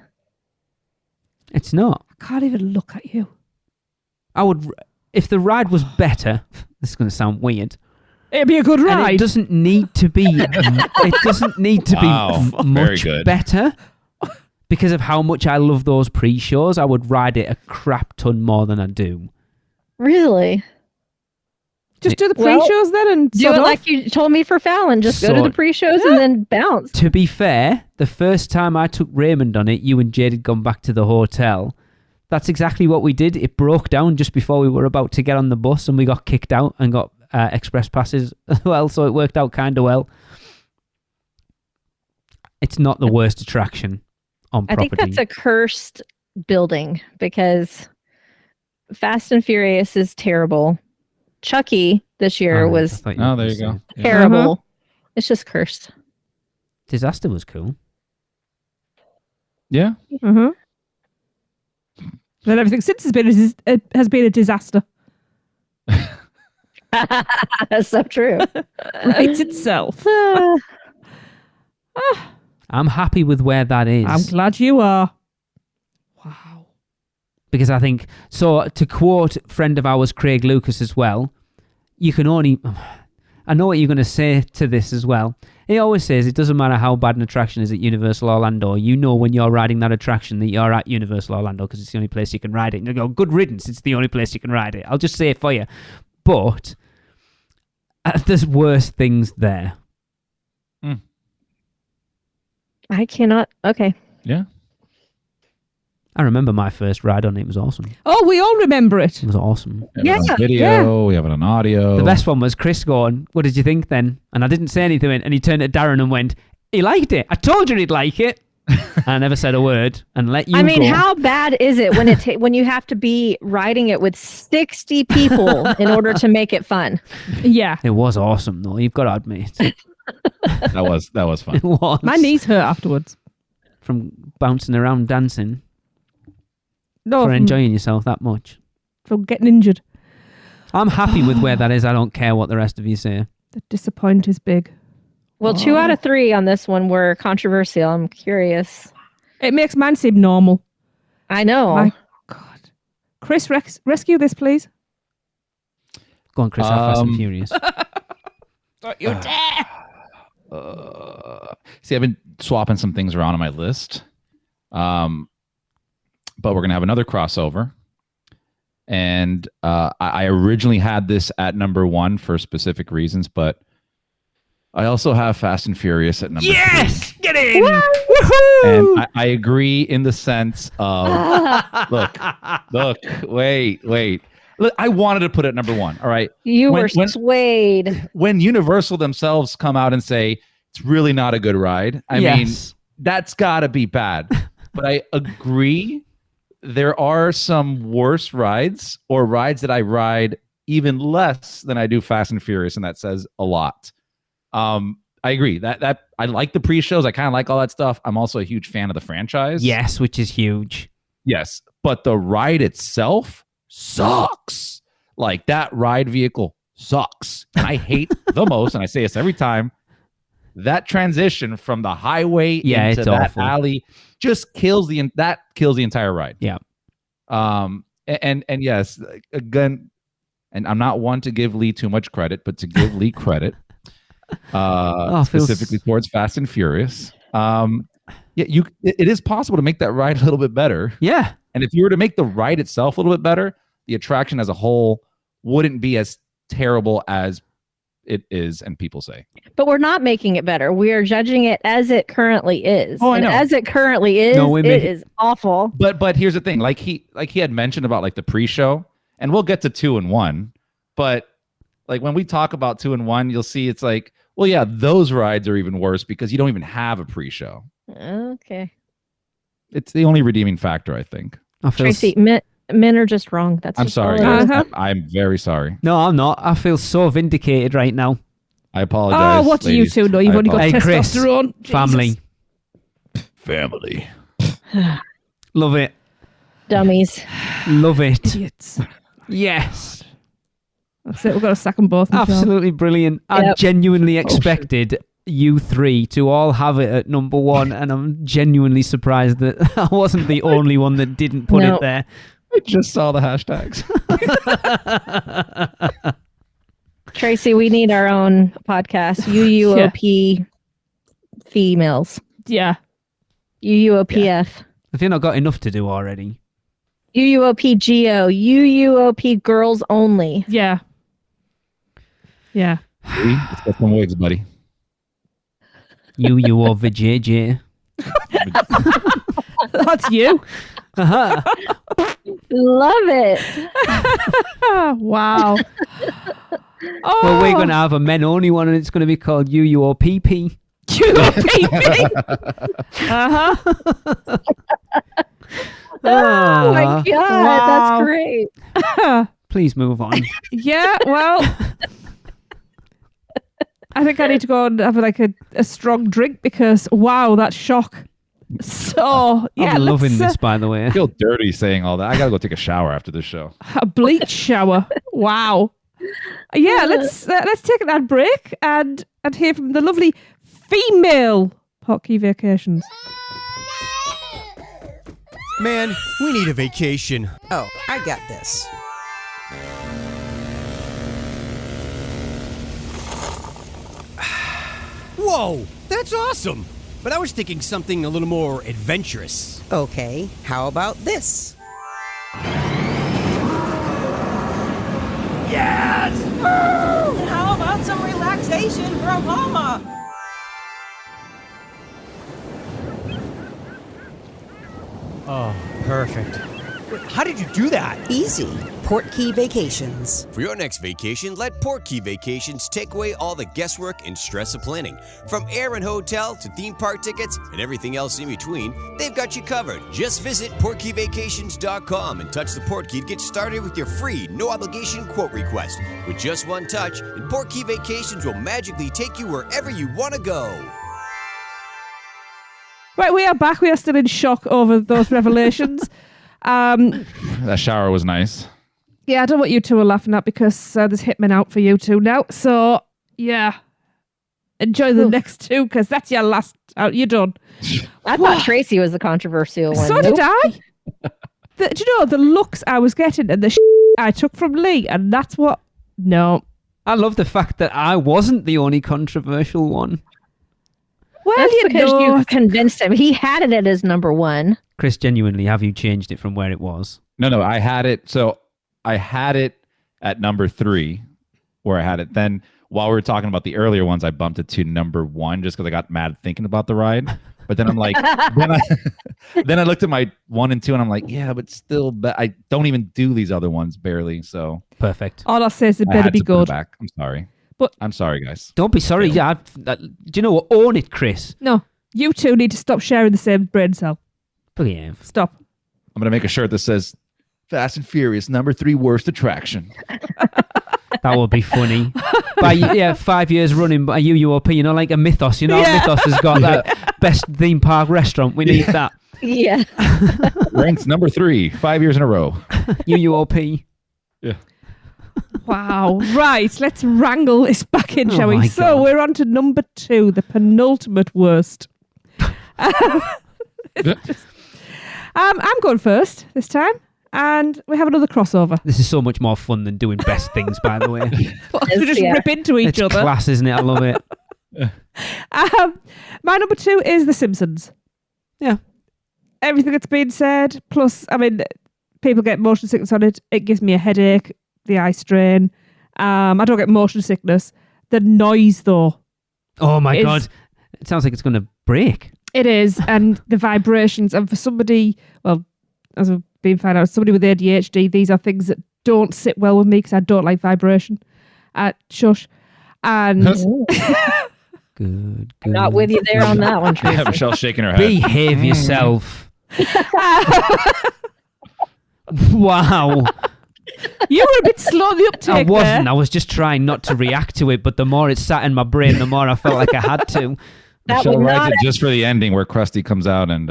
It's not. I can't even look at you. I would, if the ride was better, this is going to sound weird, It'd be a good and ride. it doesn't need to be, it doesn't need to Wow, be very much good. better. Because of how much I love those pre-shows, I would ride it a crap ton more than I do. Really? Just do the Well, pre-shows then and Do sod it off. like you told me for Fallon. Just go to So- the pre-shows and then bounce. To be fair, the first time I took Raymond on it, you and Jade had gone back to the hotel. That's exactly what we did. It broke down just before we were about to get on the bus, and we got kicked out and got express passes as well, so it worked out kind of well. It's not the worst attraction on I property. think that's a cursed building because Fast and Furious is terrible. Chucky this year was I thought Oh, were there gonna you go. say. Yeah. terrible. It's just cursed. Disaster was cool. Yeah. Mm-hmm. Then everything since has been a disaster. That's so true. Writes itself. I'm happy with where that is. I'm glad you are. Wow. Because I think, so to quote friend of ours, Craig Lucas, as well, you can only, I know what you're going to say to this as well. He always says it doesn't matter how bad an attraction is at Universal Orlando. You know when you're riding that attraction that you're at Universal Orlando because it's the only place you can ride it. And you go, good riddance, it's the only place you can ride it. I'll just say it for you. But there's worse things there. I cannot. Okay. Yeah. I remember my first ride on it. It was awesome. Oh, we all remember it. It was awesome. We have it on video. We have it on audio. The best one was Chris going, what did you think then? And I didn't say anything. And he turned to Darren and went, he liked it. I told you he'd like it. I never said a word and let you I mean, go. how bad is it when when you have to be riding it with 60 people in order to make it fun? Yeah. It was awesome, though. You've got to admit. That was fun. It was. My knees hurt afterwards. From bouncing around dancing No, for from, enjoying yourself that much. from getting injured. I'm happy with where that is. I don't care what the rest of you say. The disappoint is big. Well, 2 out of 3 on this one were controversial. I'm curious. It makes mine seem normal. I know. My God. Chris, rescue this, please. Go on, Chris. Have Fast and Furious. Don't you dare. See, I've been swapping some things around on my list. But we're going to have another crossover. And I originally had this at number 1 for specific reasons, but I also have Fast and Furious at number 3. Get in! And I agree in the sense of, look, wait. Look, I wanted to put it at number 1, all right? You were swayed. When Universal themselves come out and say, it's really not a good ride, I mean, that's got to be bad. But I agree, there are some worse rides or rides that I ride even less than I do Fast and Furious, and that says a lot. I agree that I like the pre-shows. I kind of like all that stuff. I'm also a huge fan of the franchise. Yes, which is huge. Yes, but the ride itself sucks. Like that ride vehicle sucks. And I hate the most, and I say this every time, that transition from the highway into that awful. alley just kills the entire ride. Yeah. And yes, again, and I'm not one to give Lee too much credit, but to give Lee credit, specifically towards Fast and Furious. It is possible to make that ride a little bit better. Yeah. And if you were to make the ride itself a little bit better, the attraction as a whole wouldn't be as terrible as it is and people say. But we're not making it better. We are judging it as it currently is. Oh, I know. As it currently is, it is awful. But here's the thing. Like he had mentioned about like the pre-show, and we'll get to 2 and 1. But like when we talk about 2 and 1, you'll see it's like, well, yeah, those rides are even worse because you don't even have a pre-show. Okay. It's the only redeeming factor, I think. Tracy, men are just wrong. That's I'm just sorry. all it is. Guys. I'm very sorry. No, I'm not. I feel so vindicated right now. I apologize. Oh, what do you ladies. two know? You've I only got Hey, Chris, testosterone. family. family. Love it. Dummies. Love it. Idiots. Yes. That's it. We've got to sack them both. Michelle. Absolutely brilliant. I Yep. genuinely expected you three to all have it at number 1, and I'm genuinely surprised that I wasn't the only one that didn't put it there. I just saw the hashtags. Tracy, we need our own podcast. UUOP females. Yeah. UUOPF. Have you not got enough to do already? UUOP Geo. UUOP girls only. Yeah. Yeah. Let's get some wigs, buddy. You or VJJ. That's you. Uh-huh. Love it. Wow. Oh, Well, we're going to have a men-only one, and it's going to be called UUOPP. UUOP. Uh-huh. Oh my God, Wow. that's great. Please move on. Yeah, well, I think I need to go and have a strong drink because, wow, that shock. So, yeah, I'm loving let's, this, by the way. I feel dirty saying all that. I gotta go take a shower after this show. a bleach shower. Wow. Yeah, let's take that break and hear from the lovely female PortKey Vacations. Man, we need a vacation. Oh, I got this. Whoa, that's awesome. But I was thinking something a little more adventurous. Okay, how about this? Yes! And how about some relaxation from Mama? Oh, perfect. Wait, how did you do that? Easy. PortKey Vacations. For your next vacation, let PortKey Vacations take away all the guesswork and stress of planning. From air and hotel to theme park tickets and everything else in between, they've got you covered. Just visit PortKeyVacations.com and touch the PortKey to get started with your free, no-obligation quote request. With just one touch, and PortKey Vacations will magically take you wherever you want to go. Right, we are back. We are still in shock over those revelations. That shower was nice. Yeah, I don't know what you two are laughing at because there's hitmen out for you two now. So, yeah. Enjoy the next two because that's your last out. You're done. I thought Tracy was the controversial one. So did I. Do you know the looks I was getting and the I took from Lee, and that's what. No. I love the fact that I wasn't the only controversial one. Well, That's you because know. you convinced him. He had it as number one. Chris, genuinely, have you changed it from where it was? No, I had it. So I had it at number 3 where I had it. Then while we were talking about the earlier ones, I bumped it to number 1 just because I got mad thinking about the ride. But then I'm like, then I looked at my 1 and 2 and I'm like, yeah, but still, I don't even do these other ones barely. So Perfect. All I'll say is it I better had be to put it good. back. I'm sorry. But I'm sorry, guys. Don't be sorry. Yeah, do you know what? Own it, Chris. No, you two need to stop sharing the same brain cell. Yeah. Stop. I'm going to make a shirt that says Fast and Furious, number 3 worst attraction. That would be funny. By 5 years running by UUOP, you know, like a Mythos. You know, Yeah. Mythos has got that best theme park restaurant. We need that. Yeah. Ranks number 3, 5 years in a row. UUOP. Yeah. Wow. Right, let's wrangle this back in, shall Oh we? my So God. we're on to number 2, the penultimate worst. I'm going first this time, and we have another crossover. This is so much more fun than doing best things, by the way. We just yeah. rip into each It's other. class, isn't it? I love it. My number 2 is The Simpsons. Yeah. Everything that's been said, plus, I mean, people get motion sickness on it. It gives me a headache, the eye strain. I don't get motion sickness. The noise, though. Oh my Is- God. It sounds like it's going to break. It is, and the vibrations. And for somebody, well, as I've been found out, somebody with ADHD, these are things that don't sit well with me because I don't like vibration. Shush. And Good. Not with you there on that one, Yeah, Tracy. Michelle's shaking her head. Behave yourself. Wow. you were a bit slow on the uptake I wasn't. there. I was just trying not to react to it, but the more it sat in my brain, the more I felt like I had to. That Michelle would rides not it just for the ending where Krusty comes out and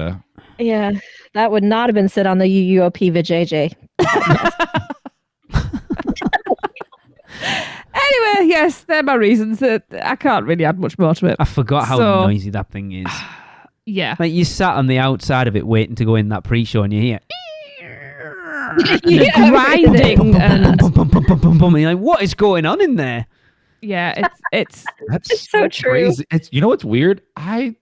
Yeah, that would not have been said on the UUOP VJJ. Anyway, yes, they're my reasons. That I can't really add much more to it. I forgot how So- noisy that thing is. Yeah. Like you sat on the outside of it waiting to go in that pre-show and you hear Yeah, grinding and bum, bum, bum, bum, bum, bum, and you're like, what is going on in there? yeah, it's that's It's so true. crazy. You know what's weird? I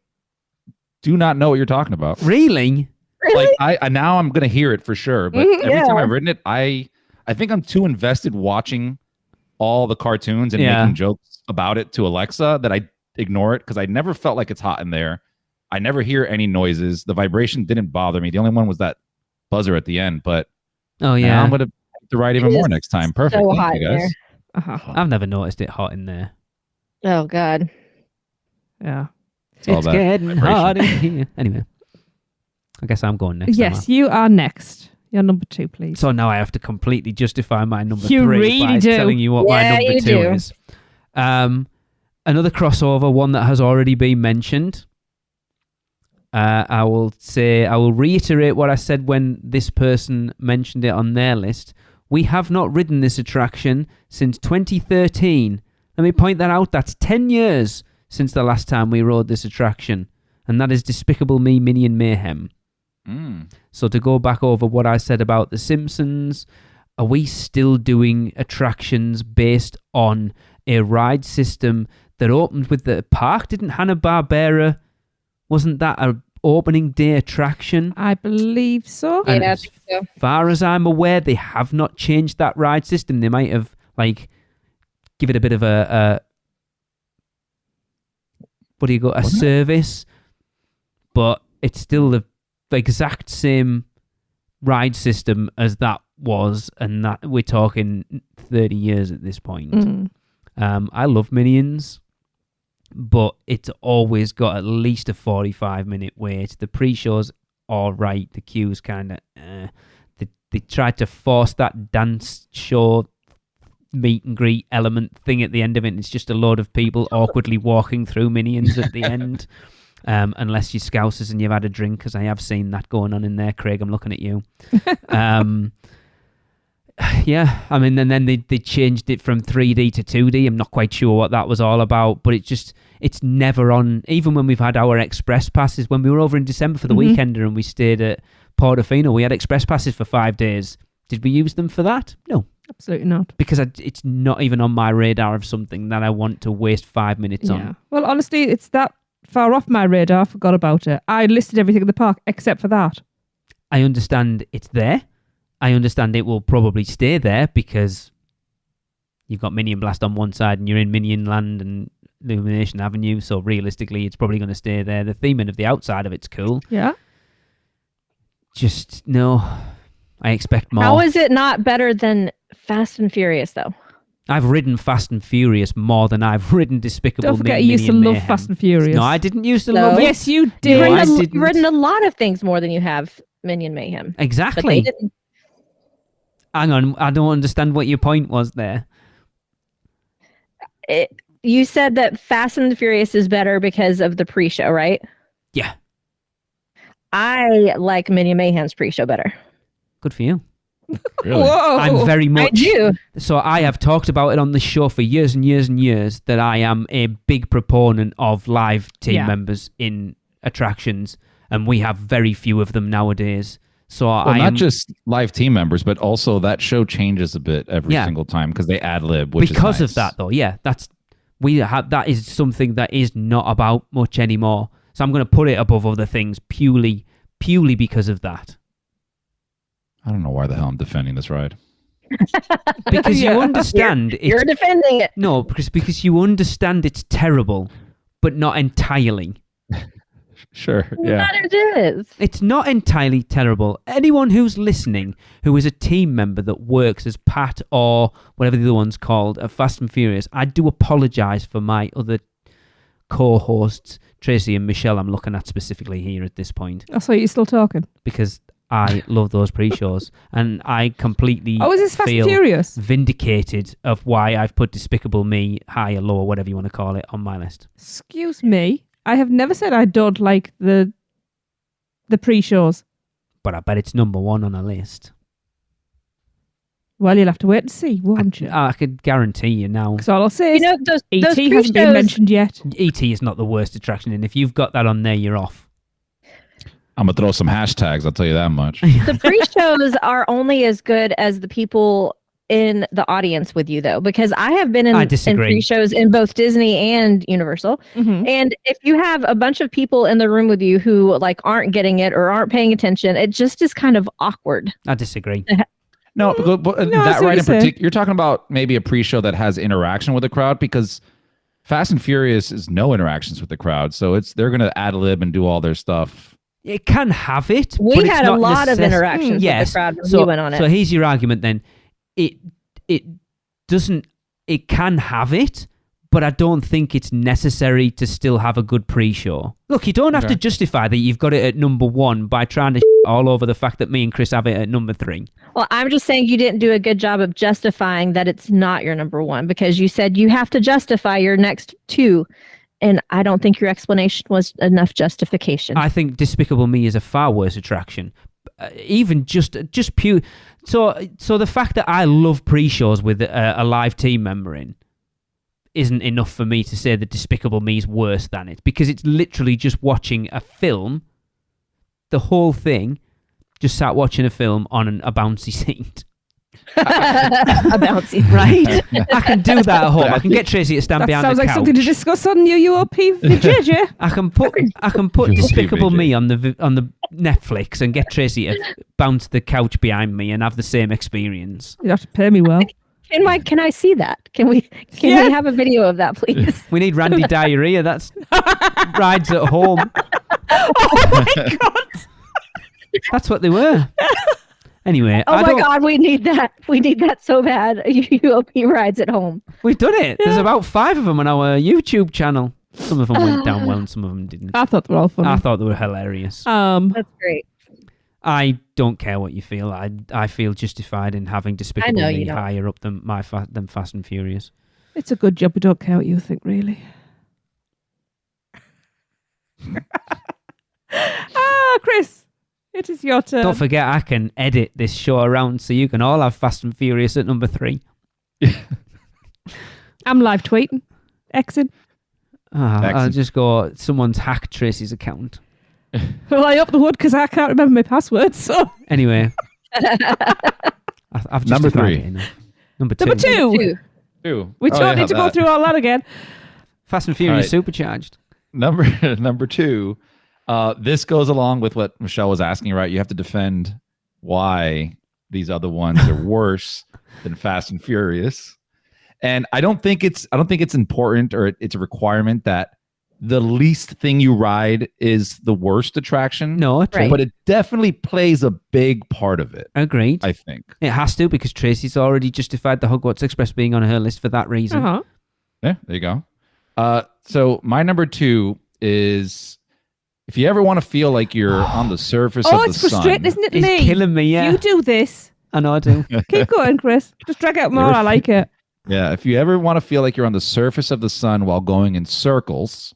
do not know what you're talking about. Really? Really? Like I now I'm gonna hear it for sure, but Mhm, every time yeah. I've written it, I think I'm too invested watching all the cartoons and Yeah. making jokes about it to Alexa that I ignore it because I never felt like it's hot in there. I never hear any noises. The vibration didn't bother me. The only one was that buzzer at the end. But Oh yeah, yeah. I'm gonna have to write even It more is next time. Perfect. so Thank hot you in guys. I've never noticed it hot in there. Oh God. Yeah. It's all It's about getting vibration. hot in here. Anyway, I guess I'm going next. Yes, you are next. You're number 2, please. So now I have to completely justify my number You 3 really by do. telling you what my Yeah, number you 2 do. is. Another crossover, one that has already been mentioned. I will reiterate what I said when this person mentioned it on their list. We have not ridden this attraction since 2013. Let me point that out. That's 10 years since the last time we rode this attraction. And that is Despicable Me, Minion Mayhem. So to go back over what I said about The Simpsons, are we still doing attractions based on a ride system that opened with the park? Didn't Hanna-Barbera, wasn't that a opening day attraction? I believe so. And Yeah, I as think so. far as I'm aware, they have not changed that ride system. They might have give it a bit of a service, but it's still the exact same ride system as that was, and that we're talking 30 years at this point. I love Minions, but it's always got at least a 45-minute wait. The pre-show's all right. The queue's kind of they tried to force that dance show meet and greet element thing at the end of it, and it's just a load of people awkwardly walking through Minions at the end. Unless you're Scousers and you've had a drink, because I have seen that going on in there. Craig, I'm looking at you. Yeah, I mean, and then they changed it from 3D to 2D. I'm not quite sure what that was all about, but it's never on. Even when we've had our express passes, when we were over in December for the weekender and we stayed at Portofino, we had express passes for 5 days. Did we use them for that? No. Absolutely not. Because it's not even on my radar of something that I want to waste 5 minutes on. Well, honestly, it's that far off my radar. I forgot about it. I listed everything in the park except for that. I understand it's there. I understand it will probably stay there because you've got Minion Blast on one side and you're in Minion Land and Illumination Avenue, so realistically it's probably going to stay there. The theming of the outside of it's cool. Yeah. Just, no, I expect more. How is it not better than Fast and Furious, though? I've ridden Fast and Furious more than I've ridden Despicable Don't Me, forget, you used to Minion love Mayhem. Fast and Furious. No, I didn't used to No. love it. Yes, you You've did. I ridden, didn't. you've ridden a lot of things more than you have Minion Mayhem. But they Exactly. didn't. Hang on, I don't understand what your point was there. You said that Fast and the Furious is better because of the pre-show, right? Yeah, I like Minion Mayhem's pre-show better. good for you. Really? Whoa. I'm very I much... do. So I have talked about it on the show for years and years and years that I am a big proponent of live team members in attractions, and we have very few of them nowadays. So Well, not just live team members, but also that show changes a bit every Yeah. single time because they ad lib, which because is of that, though. Yeah, that is something that is not about much anymore. So I'm going to put it above other things purely because of that. I don't know why the hell I'm defending this ride. Because you understand You're defending it. No, because you understand it's terrible, but not entirely. Sure, yeah. But it is. It's not entirely terrible. Anyone who's listening, who is a team member that works as Pat or whatever the other one's called at Fast and Furious, I do apologise for my other co-hosts, Tracy and Michelle, I'm looking at specifically here at this point, Oh, so you're still talking? because I love those pre-shows, and I completely Oh, is this Fast and feel Furious? vindicated of why I've put Despicable Me high or low, or whatever you want to call it, on my list. Excuse me. I have never said I don't like the pre-shows. But I bet it's number one on a list. Well, you'll have to wait and see, won't you? I could guarantee you now. Because all I'll say is You know, those E.T. pre-shows, hasn't been mentioned yet. E.T. is not the worst attraction, and if you've got that on there, you're off. I'm going to throw some hashtags, I'll tell you that much. the pre-shows are only as good as the people in the audience with you, though, because I have been I in disagree. pre-shows in both Disney and Universal. Mm-hmm. And if you have a bunch of people in the room with you who aren't getting it or aren't paying attention, it just is kind of awkward. I disagree. No, but No, I that see what right you're in saying. particular, you're talking about maybe a pre-show that has interaction with the crowd, because Fast and Furious is no interactions with the crowd, so they're going to ad lib and do all their stuff. It can have it. We but it's had a not lot of interactions yes. with the crowd when so, we went on it. So here's your argument then. It doesn't it can have it, but I don't think it's necessary to still have a good pre-show. Look, you don't have to justify that you've got it at number 1 by trying to all over the fact that me and Chris have it at number 3. Well, I'm just saying you didn't do a good job of justifying that it's not your number 1, because you said you have to justify your next 2. And I don't think your explanation was enough justification. I think Despicable Me is a far worse attraction. Even just pure. So the fact that I love pre-shows with a live team member in isn't enough for me to say that Despicable Me is worse than it, because it's literally just watching a film. The whole thing, just sat watching a film on a bouncy seat. A bouncy, right? I can do that at home. I can get Tracy to stand behind the couch. Sounds like something to discuss on UUOP VJ. I can put Despicable Me on the Netflix and get Tracy to bounce the couch behind me and have the same experience. You have to pay me well. Can I see that? Can we have a video of that, please? We need Randy Diarrhea. That's rides at home. Oh my god! That's what they were. Anyway, oh my god, we need that. We need that so bad. UOP rides at home. We've done it. There's about 5 of them on our YouTube channel. Some of them went down well and some of them didn't. I thought they were all funny. I thought they were hilarious. That's great. I don't care what you feel. I feel justified in having Despicable Me higher up than Fast and Furious. It's a good job we don't care what you think, really. Chris. It is your turn. Don't forget, I can edit this show around so you can all have Fast and Furious at number 3. I'm live tweeting. Exit. I'll just go, someone's hacked Tracy's account. Well, I hope they would, because I can't remember my password, so... Anyway. I've number 3. It number 2. Number 2. 2. We don't need to go through all that again. Fast and Furious Supercharged. Number 2. This goes along with what Michelle was asking, right? You have to defend why these other ones are worse than Fast and Furious. And I don't think it's important or it's a requirement that the least thing you ride is the worst attraction. No, but it definitely plays a big part of it. Agreed. I think it has to, because Tracy's already justified the Hogwarts Express being on her list for that reason. Uh-huh. Yeah, there you go. So my number 2 is, if you ever want to feel like you're on the surface of the sun. Oh, it's frustrating, isn't it? It's killing me, yeah. You do this. I know I do. Keep going, Chris. Just drag out more. I like it. Yeah, if you ever want to feel like you're on the surface of the sun while going in circles,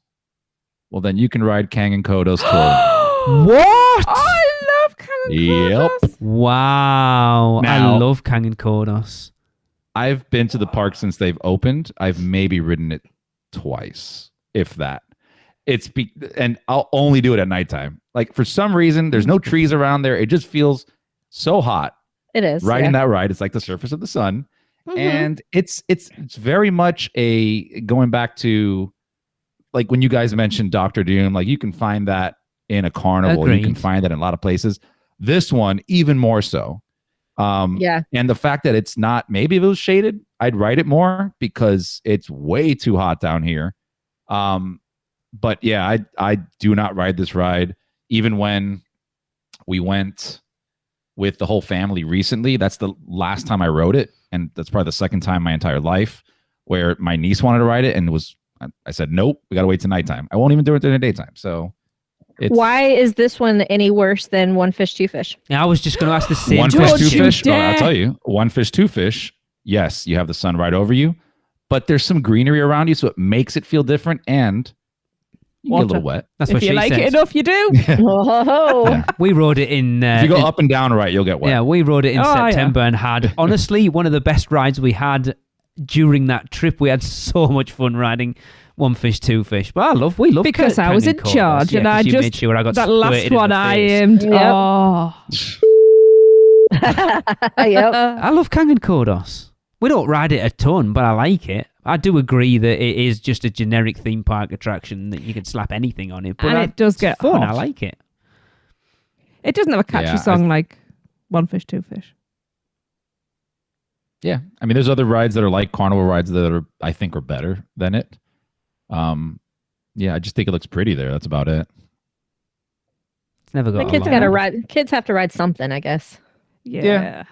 well, then you can ride Kang and Kodo's tour. What? I love Kang and Kodos. Yep. Wow. Now, I love Kang and Kodos. I've been to the park since they've opened. I've maybe ridden it twice, if that. And I'll only do it at nighttime. Like, for some reason, there's no trees around there. It just feels so hot. It is. Riding that ride, it's like the surface of the sun. Mm-hmm. And it's very much going back to, like, when you guys mentioned Dr. Doom, like, you can find that in a carnival. Agreed. You can find that in a lot of places. This one, even more so. Yeah. And the fact that it's not, maybe if it was shaded, I'd ride it more because it's way too hot down here. But yeah, I do not ride this ride. Even when we went with the whole family recently, that's the last time I rode it. And that's probably the second time in my entire life where my niece wanted to ride it. And I said, nope, we got to wait till nighttime. I won't even do it during the daytime. So why is this one any worse than One Fish, Two Fish? Yeah, I was just going to ask the same One question. Fish, Two Fish. Oh, I'll tell you. One Fish, Two Fish. Yes, you have the sun right over you, but there's some greenery around you, so it makes it feel different, and you get a little wet. That's if what you she like said. it enough, you do. Oh. We rode it in... if you go up and down right, you'll get wet. Yeah, we rode it in September and had, honestly, one of the best rides we had during that trip. We had so much fun riding One Fish, Two Fish. But we love because I was in charge, and I just... made sure I got that last squirted in one the I face. aimed. Yep. Oh. Yep. I love Kang and Kodos. We don't ride it a ton, but I like it. I do agree that it is just a generic theme park attraction that you can slap anything on it. But And it does get fun. hot. I like it. It doesn't have a catchy song like One Fish, Two Fish. Yeah. I mean, there's other rides that are like carnival rides that I think are better than it. Yeah, I just think it looks pretty there. That's about it. It's never got The kids got to ride. Kids have to ride something, I guess. Yeah.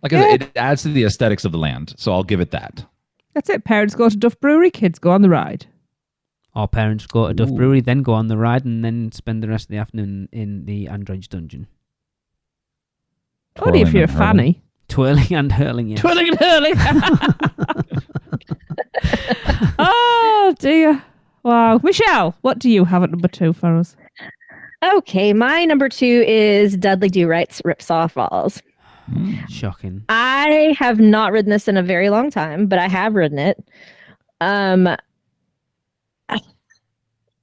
Like I said, it adds to the aesthetics of the land, so I'll give it that. That's it. Parents go to Duff Brewery, kids go on the ride. Or parents go to Duff Brewery, then go on the ride, and then spend the rest of the afternoon in the android's dungeon. Only if you're a fanny. Twirling and hurling, yes. Twirling and hurling. Oh, dear. Wow. Michelle, what do you have at number 2 for us? Okay, my number 2 is Dudley Do Right's Ripsaw Falls. Shocking. I have not ridden this in a very long time, but I have ridden it.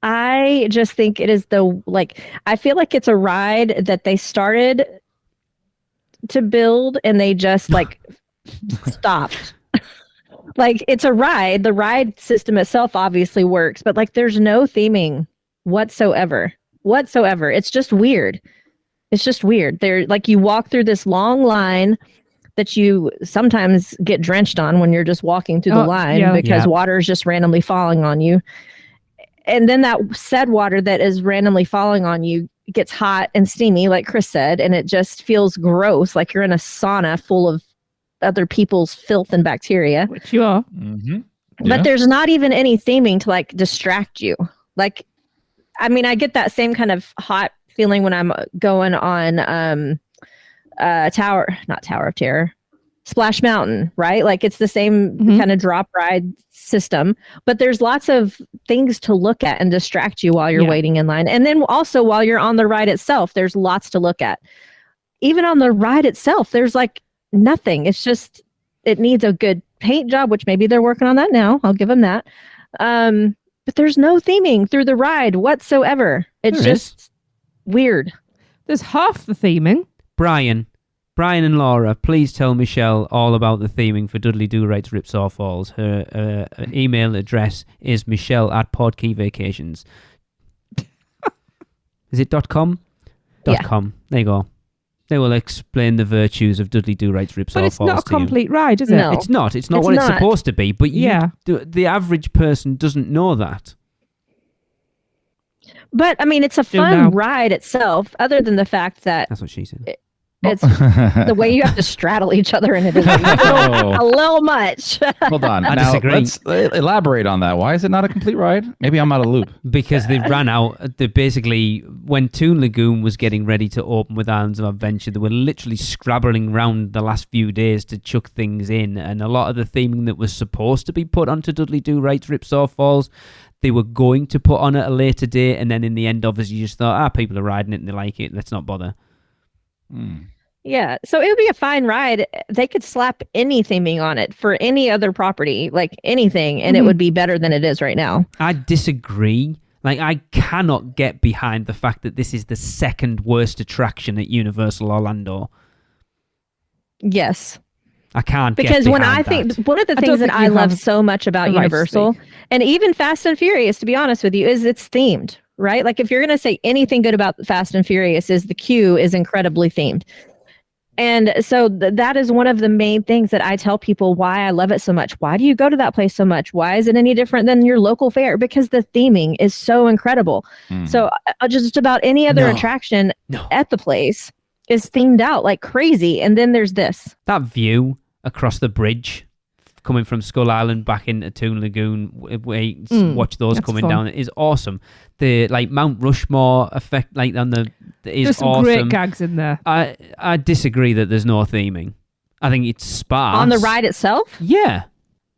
I just think it is I feel like it's a ride that they started to build and they just stopped. Like, it's a ride. The ride system itself obviously works, but there's no theming whatsoever. It's just weird. There, you walk through this long line that you sometimes get drenched on when you're just walking through the line because water is just randomly falling on you. And then that said water that is randomly falling on you gets hot and steamy, like Chris said, and it just feels gross, like you're in a sauna full of other people's filth and bacteria. Which you are. Mm-hmm. But there's not even any theming to distract you. I get that same kind of hot feeling when I'm going on not Tower of Terror, Splash Mountain, right? It's the same kind of drop ride system, but there's lots of things to look at and distract you while you're waiting in line. And then also while you're on the ride itself, there's lots to look at. Even on the ride itself, there's nothing. It's just, it needs a good paint job, which maybe they're working on that now. I'll give them that. But there's no theming through the ride whatsoever. It's just weird. There's half the theming. Brian and Laura, please tell Michelle all about the theming for Dudley Do Right's Ripsaw Falls. Her email address is michelle@PortKey Vacations. Is it .com? .com. There you go. They will explain the virtues of Dudley Do Right's Ripsaw Falls. But it's not a complete ride, is it? No. It's not. It's not what it's supposed to be. But the average person doesn't know that. But it's a fun ride itself, other than the fact that that's what she said. It's the way you have to straddle each other in it is a little much. Hold on. I now, disagree. let's elaborate on that. Why is it not a complete ride? Maybe I'm out of loop. Because they ran out. They basically, when Toon Lagoon was getting ready to open with Islands of Adventure, they were literally scrabbling around the last few days to chuck things in. And a lot of the theming that was supposed to be put onto Dudley Do Right's Ripsaw Falls, they were going to put on at a later date. And then in the end, obviously, you just thought, people are riding it and they like it. Let's not bother. Yeah, so it would be a fine ride. They could slap any theming on it for any other property, anything, and it would be better than it is right now. I disagree. I cannot get behind the fact that this is the second worst attraction at Universal Orlando. Yes. I can't because get when I that. think one of the things that I love so much about Universal, and even Fast and Furious, to be honest with you, is it's themed, right? If you're going to say anything good about Fast and Furious, is the queue is incredibly themed. And so that is one of the main things that I tell people why I love it so much. Why do you go to that place so much? Why is it any different than your local fair? Because the theming is so incredible. So just about any other attraction at the place is themed out like crazy. And then there's this. That view across the bridge coming from Skull Island back into Toon Lagoon, where you watch those coming down, is awesome. The Mount Rushmore effect, on the is there's some awesome. Great gags in there. I disagree that there's no theming. I think it's sparse on the ride itself. Yeah.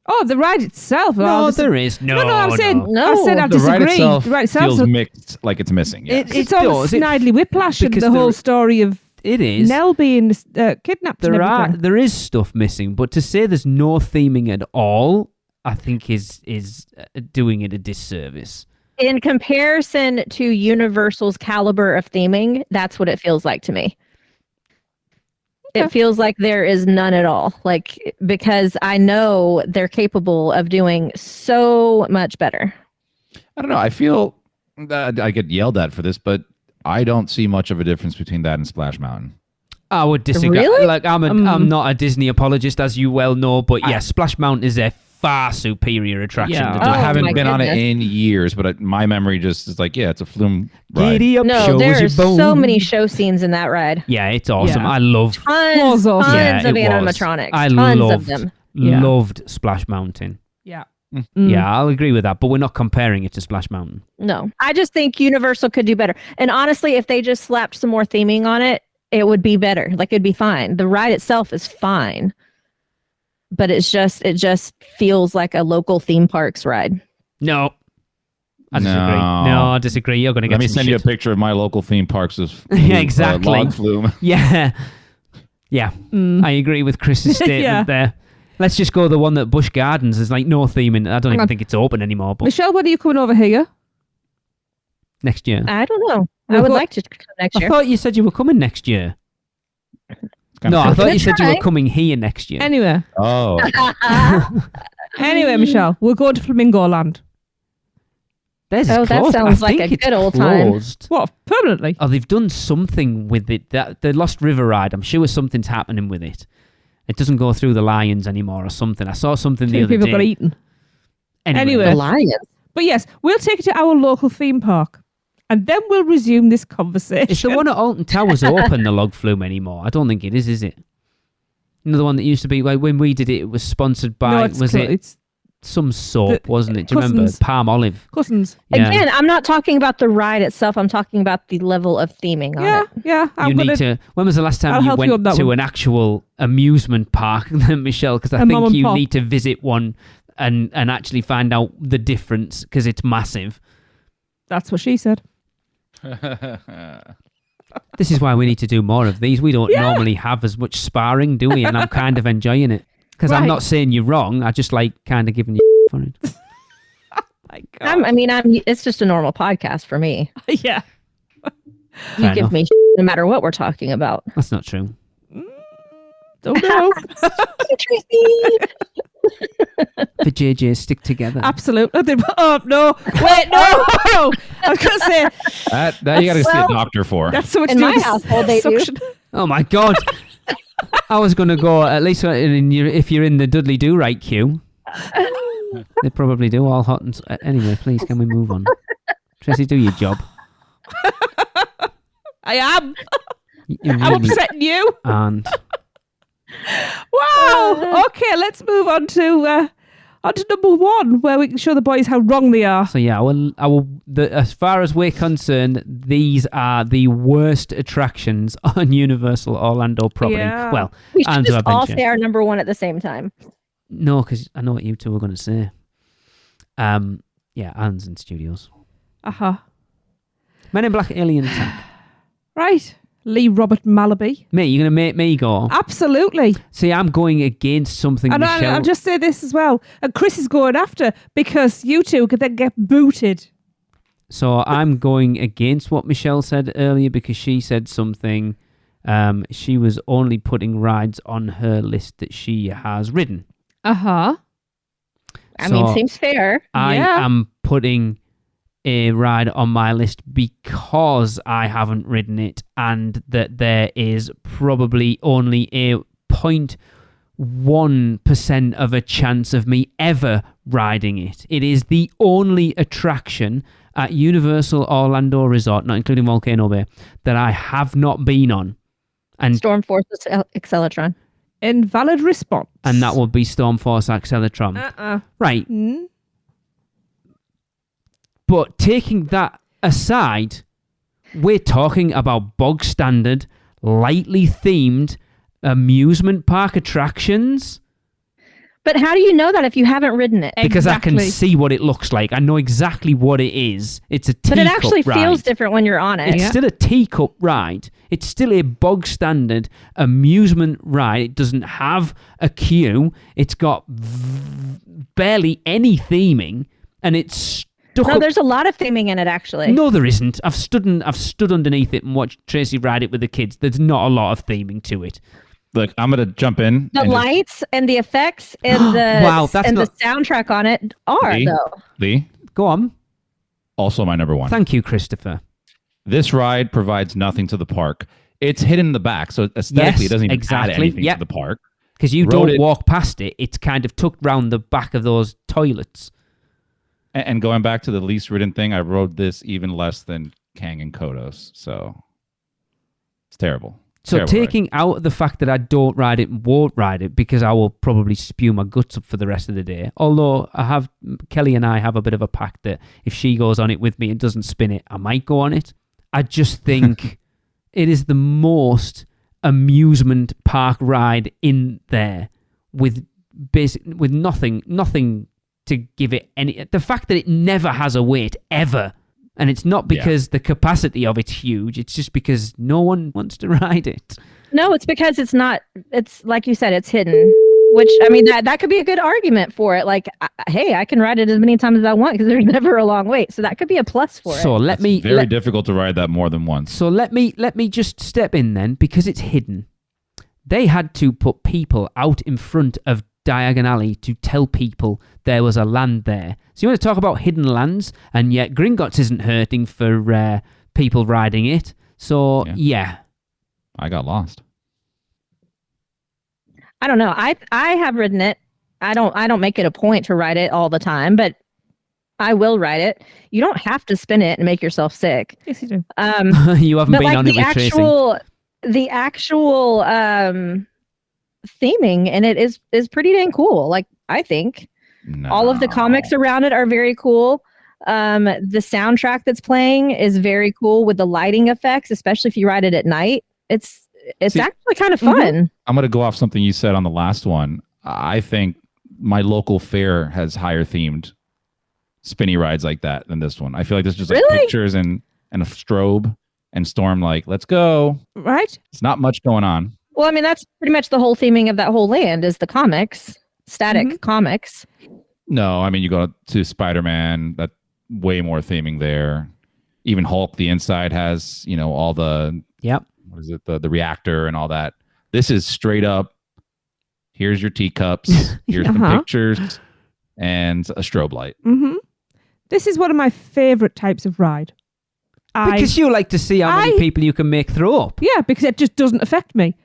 Oh, the ride itself. No, there is no. I'm saying no. I said I the disagree. Ride itself the ride itself feels mixed, like it's missing. Yeah. It's all Snidely Whiplash and the whole story of it is Nell being kidnapped. There is stuff missing, but to say there's no theming at all, I think is doing it a disservice. In comparison to Universal's caliber of theming, that's what it feels like to me. Okay. It feels like there is none at all. Because I know they're capable of doing so much better. I don't know. I feel that I get yelled at for this, but I don't see much of a difference between that and Splash Mountain. I would disagree. Really? I'm not a Disney apologist, as you well know, but yeah, Splash Mountain is a far superior attraction. Yeah. to I do. haven't my been on it goodness. in years, but my memory just is like, yeah, it's a flume ride. Giddy up, No, shows there your are so bones. many show scenes in that ride. Yeah, it's awesome. Yeah. I love. Tons, Was awesome. tons Yeah, of it was. animatronics. I tons loved, of them. Yeah. loved Splash Mountain. Yeah. Yeah, I'll agree with that, but we're not comparing it to Splash Mountain. No, I just think Universal could do better. And honestly, if they just slapped some more theming on it, it would be better. Like it'd be fine. The ride itself is fine, but it just feels like a local theme parks ride. No. I disagree. No. No, I disagree. You're going to get Let me some send you a shit. picture of my local theme parks of Yeah, exactly. log flume. Yeah. Yeah. I agree with Chris's statement Yeah. there. Let's just go the one that Busch Gardens is like no theming. I don't Hang even on. think it's open anymore, but Michelle, when are you coming over here? next year. I don't know. I We'll would go- like to come next I year. thought you said you were coming next year. Kinda No, I crazy. thought you said you were try. coming here next year. Anyway. Oh, Anyway, Michelle, we're going to Flamingo Land. Theirs is Oh, that closed. sounds I like think a it's good old time. closed. What, permanently? Oh, they've done something with it. The Lost River ride, I'm sure something's happening with it. It doesn't go through the lions anymore or something. I saw something the Two other people got day. eaten. Anyway, The Lions. But yes, we'll take it to our local theme park. And then we'll resume this conversation. is the one at Alton Towers open, the log flume anymore? I don't think it is it? You know, the one that used to be, like, when we did it, it was sponsored by, No, it's was it it's some soap, the- wasn't it? Do you remember? Cousins. Palm Olive. Cousins. Yeah. Again, I'm not talking about the ride itself. I'm talking about the level of theming on Yeah, it. yeah. You need to. When was the last I'll time you help you on went that to one. an actual amusement park, Michelle? Because I A mum think and you pop. need to visit one and actually find out the difference because it's massive. That's what she said. This is why we need to do more of these. We don't normally have as much sparring, do we? And I'm kind of enjoying it because I'm Right. not saying you're wrong. I just like kind of giving you for it. My God. It's just a normal podcast for me. Yeah. You Fair give enough. me no matter what we're talking about. That's not true. Don't know. Tracy. The JJs stick together. Absolutely. Oh, no. Wait, no. I was going to say, that you got to see a Well, doctor for. that's so much In to do my with household, they do. suction. Oh my God. I was going to go, at least if you're in the Dudley Do Right queue. They probably do, all hot and... Anyway, please, can we move on? Tracy, do your job. I am. You I'm really upsetting you. aren't. Wow. Okay, let's move on to number one, where we can show the boys how wrong they are. So yeah, as far as we're concerned, these are the worst attractions on Universal Orlando property. Yeah. Well, We should Anne's just all Adventure. say our number one at the same time. No, because I know what you two were going to say. Yeah, Anne's in Studios. Uh-huh. Men in Black Alien Attack. Right. Lee Robert Malaby. Me, you're going to make me go. Absolutely. See, I'm going against something And Michelle... I'll just say this as well. And Chris is going after because you two could then get booted. So I'm going against what Michelle said earlier because she said something. She was only putting rides on her list that she has ridden. Uh-huh. I mean, So seems fair. I Yeah. am putting a ride on my list because I haven't ridden it and that there is probably only a 0.1% of a chance of me ever riding it. It is the only attraction at Universal Orlando Resort, not including Volcano Bay, that I have not been on. And Storm Force Accelatron. Invalid response. that would be Stormforce Accelatron. Uh-uh. Right. Mm. But taking that aside, we're talking about bog standard, lightly themed amusement park attractions But how do you know that if you haven't ridden it? because I can Exactly. see what it looks like. I know exactly what it is. It's a teacup But it actually ride. feels different when you're on it. It's still a teacup ride. It's still a bog standard amusement ride. It doesn't have a queue. It's got barely any theming, and it's stuck No, up. there's a lot of theming in it, actually. No, there isn't. I've stood underneath it and watched Tracy ride it with the kids. There's not a lot of theming to it. Look, I'm going to jump in. The and just- lights and the effects and the Wow, that's and not- the soundtrack on it are Lee? though. Lee, Go on. also my number one. Thank you, Christopher. This ride provides nothing to the park. It's hidden in the back, so aesthetically Yes, it doesn't even add exactly. anything Yep. to the park. because you don't walk past it. It's kind of tucked round the back of those toilets. And going back to the least ridden thing, I rode this even less than Kang and Kodos. So it's terrible. So taking out the fact that I don't ride it and won't ride it because I will probably spew my guts up for the rest of the day. Although Kelly and I have a bit of a pact that if she goes on it with me and doesn't spin it, I might go on it. I just think it is the most amusement park ride in there with nothing to give it any. The fact that it never has a wait ever. And it's not because the capacity of it's huge. It's just because no one wants to ride it. No, it's because it's like you said, it's hidden. Which, I mean, that could be a good argument for it. Like, hey, I can ride it as many times as I want because there's never a long wait. So that could be a plus for it. So very difficult to ride that more than once. So let me just step in then, because it's hidden. They had to put people out in front of Diagon Alley to tell people there was a land there. So you want to talk about hidden lands, and yet Gringotts isn't hurting for people riding it. So yeah. I got lost. I don't know. I have ridden it. I don't make it a point to ride it all the time, but I will ride it. You don't have to spin it and make yourself sick. Yes, you do. You haven't been on it with Tracing. The actual theming in it is pretty dang cool. Like, I think all of the comics around it are very cool. The soundtrack that's playing is very cool with the lighting effects, especially if you ride it at night. It's actually kind of fun. I'm going to go off something you said on the last one. I think my local fair has higher themed spinny rides like that than this one. I feel like this is just like pictures and a strobe and Storm like, let's go. Right? It's not much going on. Well, I mean, that's pretty much the whole theming of that whole land is the comics, static comics. No, I mean, you go to Spider-Man, that way more theming there. Even Hulk, the inside has, all the, what is it, the reactor and all that. This is straight up, here's your teacups, here's some pictures, and a strobe light. Mm-hmm. This is one of my favorite types of ride. Because you like to see how many people you can make throw up. Yeah, because it just doesn't affect me.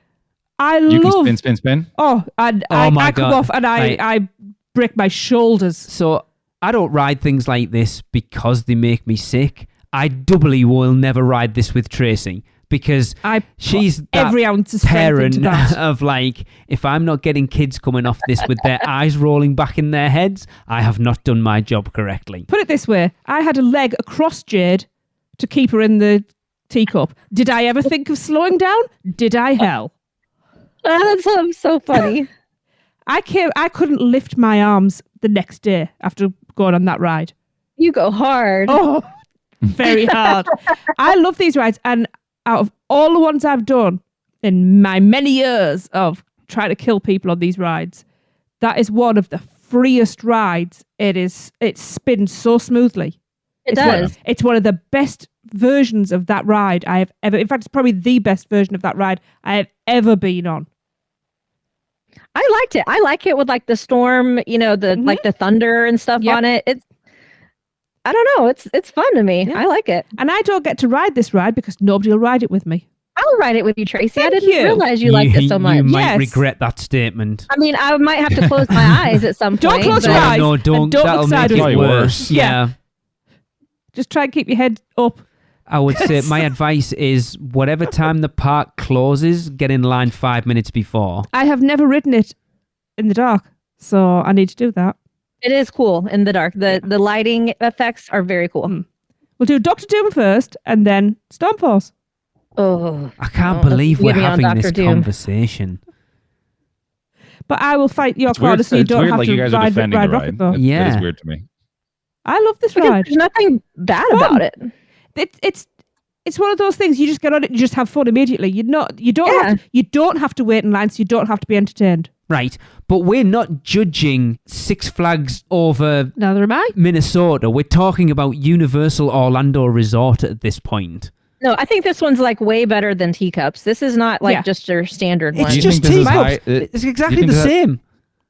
You can spin. Oh, and I come off and I break my shoulders. So I don't ride things like this because they make me sick. I doubly will never ride this with Tracy because she's that every ounce of parent of like, if I'm not getting kids coming off this with their eyes rolling back in their heads, I have not done my job correctly. Put it this way, I had a leg across Jade to keep her in the teacup. Did I ever think of slowing down? Did I hell? That's so funny. I couldn't lift my arms the next day after going on that ride. You go hard. Oh, very hard. I love these rides, and out of all the ones I've done in my many years of trying to kill people on these rides, that is one of the freest rides. It spins so smoothly. It's one of the best versions of that ride I have ever. In fact, it's probably the best version of that ride I have ever been on. I liked it. I like it with like the storm, like the thunder and stuff on it. I don't know. It's fun to me. Yeah. I like it. And I don't get to ride this ride because nobody will ride it with me. I'll ride it with you, Tracy. I didn't realize you liked it so much. You might regret that statement. I mean, I might have to close my eyes at some point. Don't close your eyes. No, don't. That'll make it worse. Yeah. Just try and keep your head up. I would say my advice is whatever time the park closes, get in line 5 minutes before. I have never ridden it in the dark, so I need to do that. It is cool in the dark. The lighting effects are very cool. We'll do Dr. Doom first and then Stormforce. Oh, I can't believe we're having this conversation. But I will fight your corner so you don't have to ride Rocket though. Yeah. It's weird to me. I love this ride. There's nothing bad about it. It's one of those things you just get on it and you just have fun immediately. You don't have to wait in line, so you don't have to be entertained. Right, but we're not judging Six Flags over Neither am I. Minnesota. We're talking about Universal Orlando Resort at this point. No, I think this one's like way better than Teacups. This is not like just your standard one. It's just Teacups. It's exactly the same.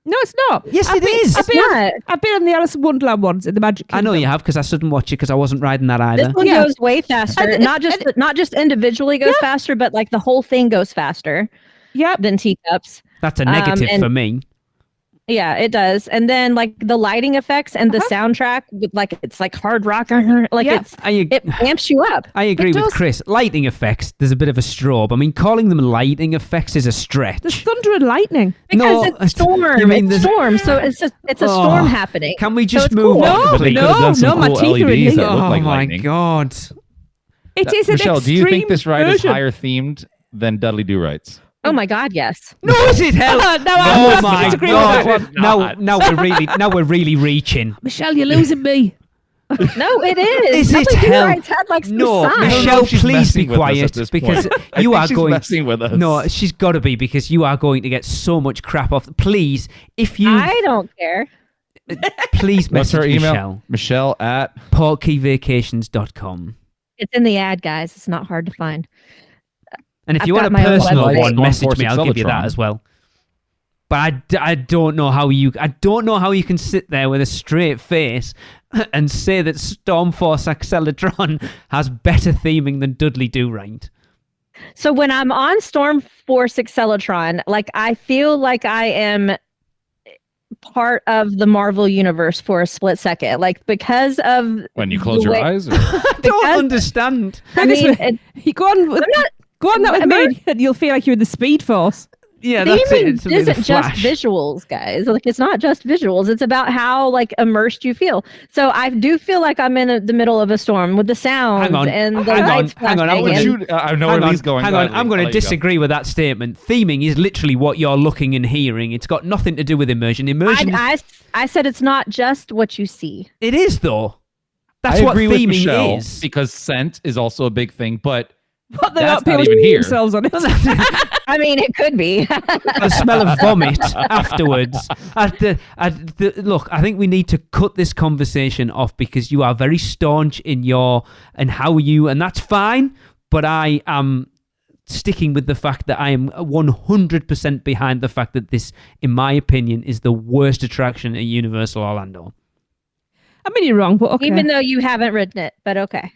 No, it's not. Yes, it is. I've been on the Alice in Wonderland ones in the Magic Kingdom. I know you have because I couldn't watch it because I wasn't riding that either. This one goes way faster. Not just individually goes faster, but like the whole thing goes faster than Teacups. That's a negative for me. Yeah, it does. And then like the lighting effects and the soundtrack with like it's like hard rock, like it amps you up. I agree with Chris. Lighting effects, there's a bit of a strobe. I mean, calling them lighting effects is a stretch. There's thunder and lightning. Because it's storm. It's storm. So it's a storm happening. Can we just move cool. on? No, my teeth are in Oh my God. It is an Michelle, do you think this ride is version. higher themed than Dudley Do Rides? Oh my God, yes. No, is it hell? No, oh I my disagree God. with that one. Now we're really reaching. Michelle, you're losing me. No, it is. Is it Dudley Do hell? Rides had like some No, signs. Michelle, she's please be messing with us quiet at this because point. you are she's going. messing with us. No, she's got to be because you are going to get so much crap off. Please, if you, I don't care. please What's her message email? Michelle. Michelle at PortKeyVacations.com. It's in the ad, guys. It's not hard to find. And if I've you got want a my own personal website. one, Storm message Force me. I'll give you that Acceleratron. as well. But I don't know how you can sit there with a straight face and say that Stormforce Acceleratron has better theming than Dudley Do Right. So when I'm on Storm Force Acceleratron, like I feel like I am part of the Marvel universe for a split second, like because of when you close the your way- eyes. Or? I don't understand. I mean, You go on that with me, and you'll feel like you're in the Speed Force. Yeah, that's it. theming It's a bit of isn't just Flash. visuals, guys. Like it's not just visuals. It's about how like immersed you feel. So I do feel like I'm in the middle of a storm with the sounds Hang on, and the hang on, lights hang on, flashing and- I know where he's going. Hang on, I'm going to disagree with that statement. Theming is literally what you're looking and hearing. It's got nothing to do with immersion. Immersion, I said it's not just what you see. it is though. That's I what agree with theming Michelle is. because scent is also a big thing, but But they're That's not not people even here. themselves on it. I mean, it could be. The smell of vomit afterwards. Look, I think we need to cut this conversation off because you are very staunch in and that's fine. But I am sticking with the fact that I am 100% behind the fact that this, in my opinion, is the worst attraction at Universal Orlando. I mean, you're wrong, but okay. Even though you haven't ridden it, but okay.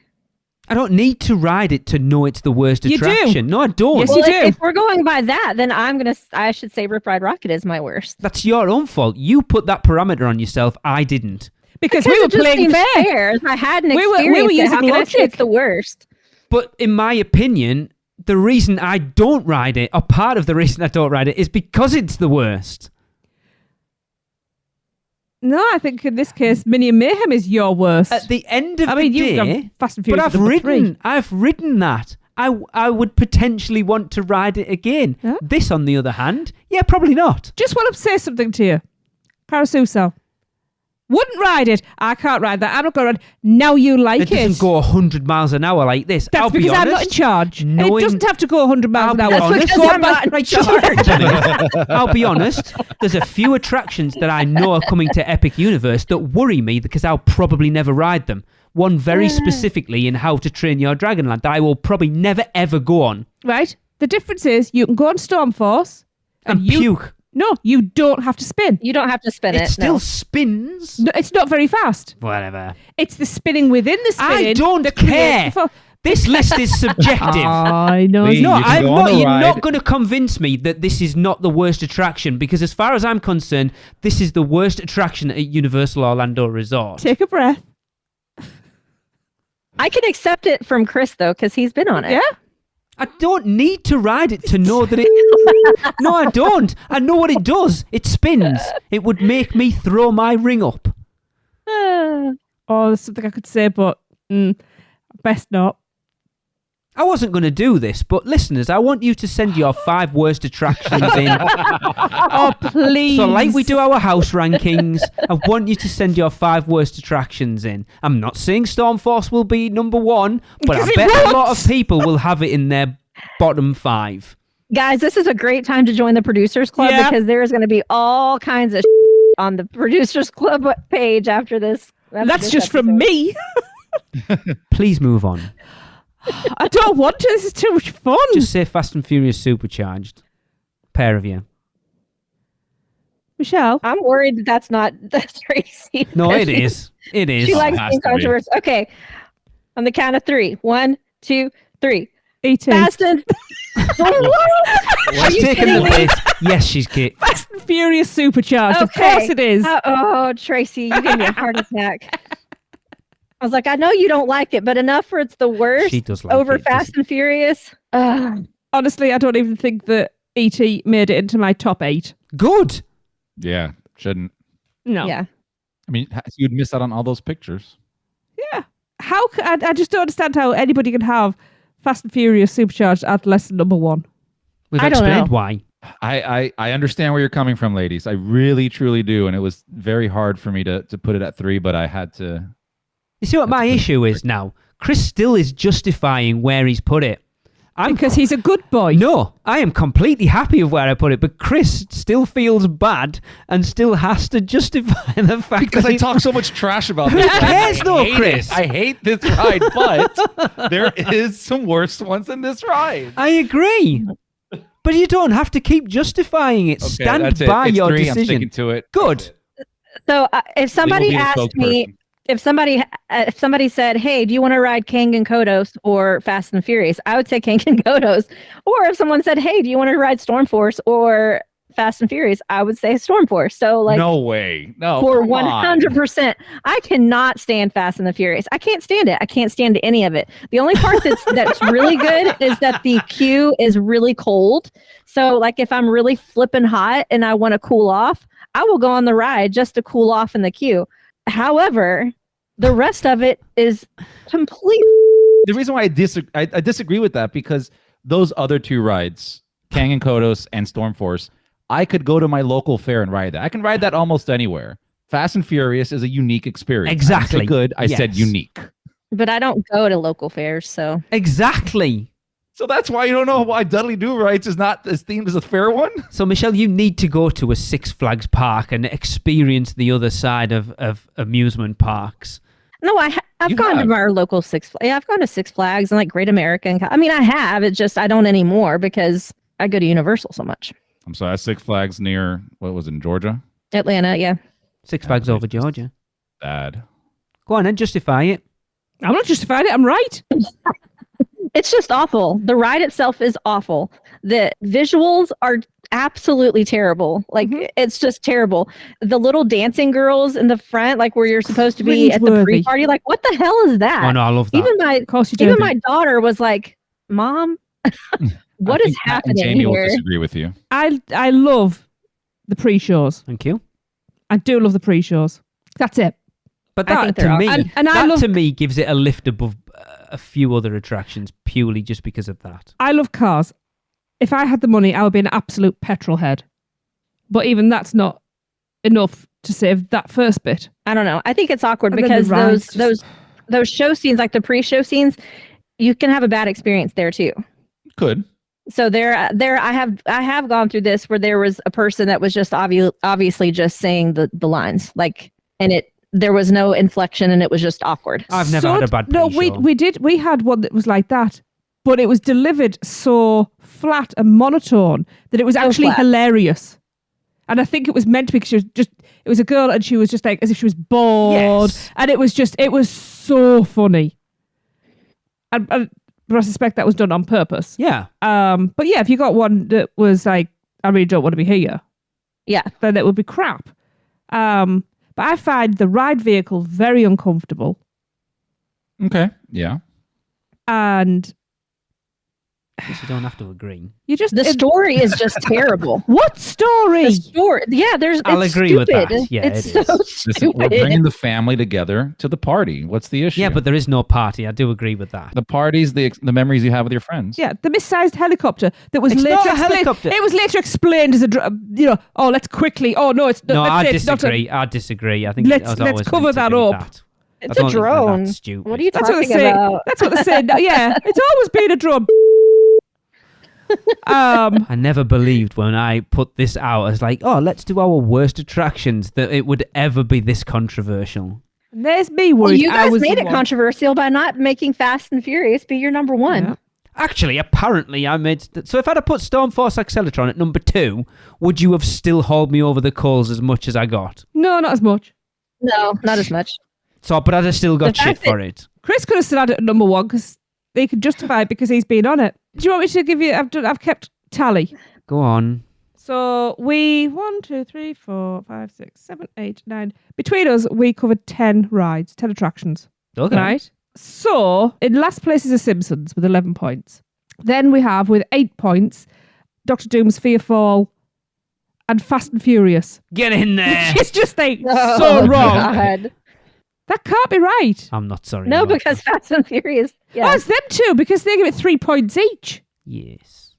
I don't need to ride it to know it's the worst You do. attraction. No, I don't. Yes, Well, you do. if we're going by that, then I should say Rip Ride Rocket is my worst. That's your own fault. You put that parameter on yourself. I didn't. because we were it just playing seems fair. If I hadn't We were experienced it, using how can I say logic. it's the worst? But in my opinion, the reason I don't ride it, or part of the reason I don't ride it, is because it's the worst. No, I think in this case, Minion Mayhem is your worst. At the end of I mean, the you've day, gone Fast and but Furious I've ridden that. I would potentially want to ride it again. Yeah. This, on the other hand, yeah, probably not. Just want to say something to you. Parasuso. Wouldn't ride it. I can't ride that. I'm not going to ride it. Now you like It doesn't go 100 miles an hour like this. That's I'll be because honest. I'm not in charge. knowing- It doesn't have to go 100 miles I'll an be hour. That's honest. because I'm not in Right, charge. shut up, Jenny. I'll be honest. There's a few attractions that I know are coming to Epic Universe that worry me because I'll probably never ride them. One very specifically in How to Train Your Dragonland that I will probably never ever go on. Right? The difference is you can go on Stormforce And puke. No, you don't have to spin. You don't have to spin It it. still no. spins. No, it's not very fast. Whatever. It's the spinning within the spinning. I don't that creates care. the fo- This list is subjective. I know. Lee, No, you can I'm go on not. a You're ride. not going to convince me that this is not the worst attraction because, as far as I'm concerned, this is the worst attraction at Universal Orlando Resort. Take a breath. I can accept it from Chris though, because he's been on it. Yeah? I don't need to ride it to know that it. No, I don't. I know what it does. It spins. It would make me throw my ring up. Oh, there's something I could say, but best not. I wasn't going to do this, but listeners, I want you to send your 5 worst attractions in. Oh, please. So, like we do our house rankings, I want you to send your 5 worst attractions in. I'm not saying Stormforce will be number 1, but I Because it bet a lot won't. of people will have it in their bottom 5. Guys, this is a great time to join the Producers Club Yeah. because there is going to be all kinds of on the Producers Club page after this. That's just from me. Please move on. I don't want to. This is too much fun. Just say Fast and Furious Supercharged. Pair of you. Michelle. I'm worried that's not Tracy. No, it is. It is. She likes has being to be. controversial. Okay. On the count of 3. 1, 2, 3. E.T. Fast and She's taking the bait. Yes, she's Kate. Fast and Furious Supercharged. Of course it is. Tracy, you gave me a heart attack. I was like, I know you don't like it, but enough for it's the worst. She does like over it, Fast and Furious. Honestly, I don't even think that E.T. made it into my top 8. Good. Yeah, shouldn't. No. Yeah. I mean, you'd miss out on all those pictures. Yeah. How? I just don't understand how anybody can have Fast and Furious Supercharged at less than number 1. We've I don't explained know. why. I understand where you're coming from, ladies. I really, truly do. And it was very hard for me to put it at 3, but I had to. You see what my issue is now? Chris still is justifying where he's put it. Because he's a good boy. No, I am completely happy with where I put it, but Chris still feels bad and still has to justify the fact Because that I talk so much trash about this. Who cares though, Chris? I hate this ride, but there is some worse ones in this ride. I agree. But you don't have to keep justifying it. Okay, Stand that's it. by It's your 3, decision. I'm sticking to it. Good. So if somebody Legal be the asked me, spokesperson. if somebody said, "Hey, do you want to ride Kang and Kodos or Fast and Furious?" I would say Kang and Kodos. Or if someone said, "Hey, do you want to ride Stormforce or Fast and Furious?" I would say Stormforce. So like, No way. No. for come on. 100%, I cannot stand Fast and the Furious. I can't stand it. I can't stand any of it. The only part that's really good is that the queue is really cold. So like, if I'm really flipping hot and I want to cool off, I will go on the ride just to cool off in the queue. However, the rest of it is complete. The reason why I disagree with that, because those other 2 rides, Kang and Kodos and Stormforce, I could go to my local fair and ride that. I can ride that almost anywhere. Fast and Furious is a unique experience. Exactly. I said good. I said unique. But I don't go to local fairs, so. Exactly. So that's why you don't know why Dudley Do Rights is not as themed as a fair one. So, Michelle, you need to go to a Six Flags park and experience the other side of amusement parks. No, I've gone to our local Six Flags. Yeah, I've gone to Six Flags and like Great American. I mean, I have. It's just I don't anymore because I go to Universal so much. I'm sorry, Six Flags near, what was it, in Georgia? Atlanta, yeah. Six Flags over Georgia. Bad. Go on and justify it. I'm not justifying it. I'm right. It's just awful. The ride itself is awful. The visuals are absolutely terrible. Like, it's just terrible. The little dancing girls in the front, like where you're supposed to be at the Cringeworthy. pre-party, like, what the hell is that? Oh, no, I love that. Of course you do. Even my daughter was like, "Mom, what I is think Matt and happening Jamie will here?" disagree with you. I love the pre-shows. Thank you. I do love the pre-shows. That's it. But I that think to they're me, awesome. And I that love- to me gives it a lift above a few other attractions purely just because of that. I love cars. If I had the money, I would be an absolute petrol head. But even that's not enough to save that first bit. I don't know. I think it's awkward And then the because rides those show scenes, like the pre-show scenes, you can have a bad experience there too. Could. So there I have gone through this where there was a person that was just obviously just saying the lines, like, and there was no inflection and it was just awkward. I've never had a bad No, pre-show. we had one that was like that, but it was delivered so flat and monotone that it was actually flat. hilarious. And I think it was meant to be because it was a girl and she was just like as if she was bored, Yes. and it was so funny. And but I suspect that was done on purpose. Yeah. But yeah, if you got one that was like, I really don't want to be here, Yeah. then it would be crap. But I find the ride vehicle very uncomfortable. Okay. Yeah. And You don't have to agree. you just... The story is just terrible. What story? The story. Yeah, I'll it's agree with stupid. that. Yeah, it's it is. so Listen, we're stupid. bringing the family together to the party. What's the issue? Yeah, but there is no party. I do agree with that. the party's the memories you have with your friends. Yeah, the missized helicopter that was It's later not a explained. helicopter. It was later explained as a, oh, let's quickly. Oh no, it's No, let's I say it's not a- disagree. I disagree. I think Let's- it was let's always cover meant to that be up. that. It's I don't a think that drone. that's stupid. What are you That's what talking they say. about? That's what they said. Yeah, it's always been a drone. I never believed when I put this out as like, oh, let's do our worst attractions, that it would ever be this controversial. And there's me Well, worried. you I guys was made the it one. controversial by not making Fast and Furious be your number one. Yeah. Actually, apparently I made... So if I'd have put Stormforce Acceleratron at number 2, would you have still hauled me over the coals as much as I got? No, not as much. No, not as much. So, but I'd have still got The shit fact that- for it. Chris could have still had it at number 1 because he can justify it because he's been on it. Do you want me to give you? I've kept tally. Go on. So we 1, 2, 3, 4, 5, 6, 7, 8, 9. Between us, we covered 10 rides, 10 attractions. Okay. Right. So in last place is The Simpsons with 11 points. Then we have with 8 points, Dr. Doom's Fearfall and Fast and Furious. Get in there. It's just so wrong. God. That can't be right. I'm not sorry. No, I'm not. because Fast and Furious. Yeah. Oh, it's them two because they give it 3 points each. Yes.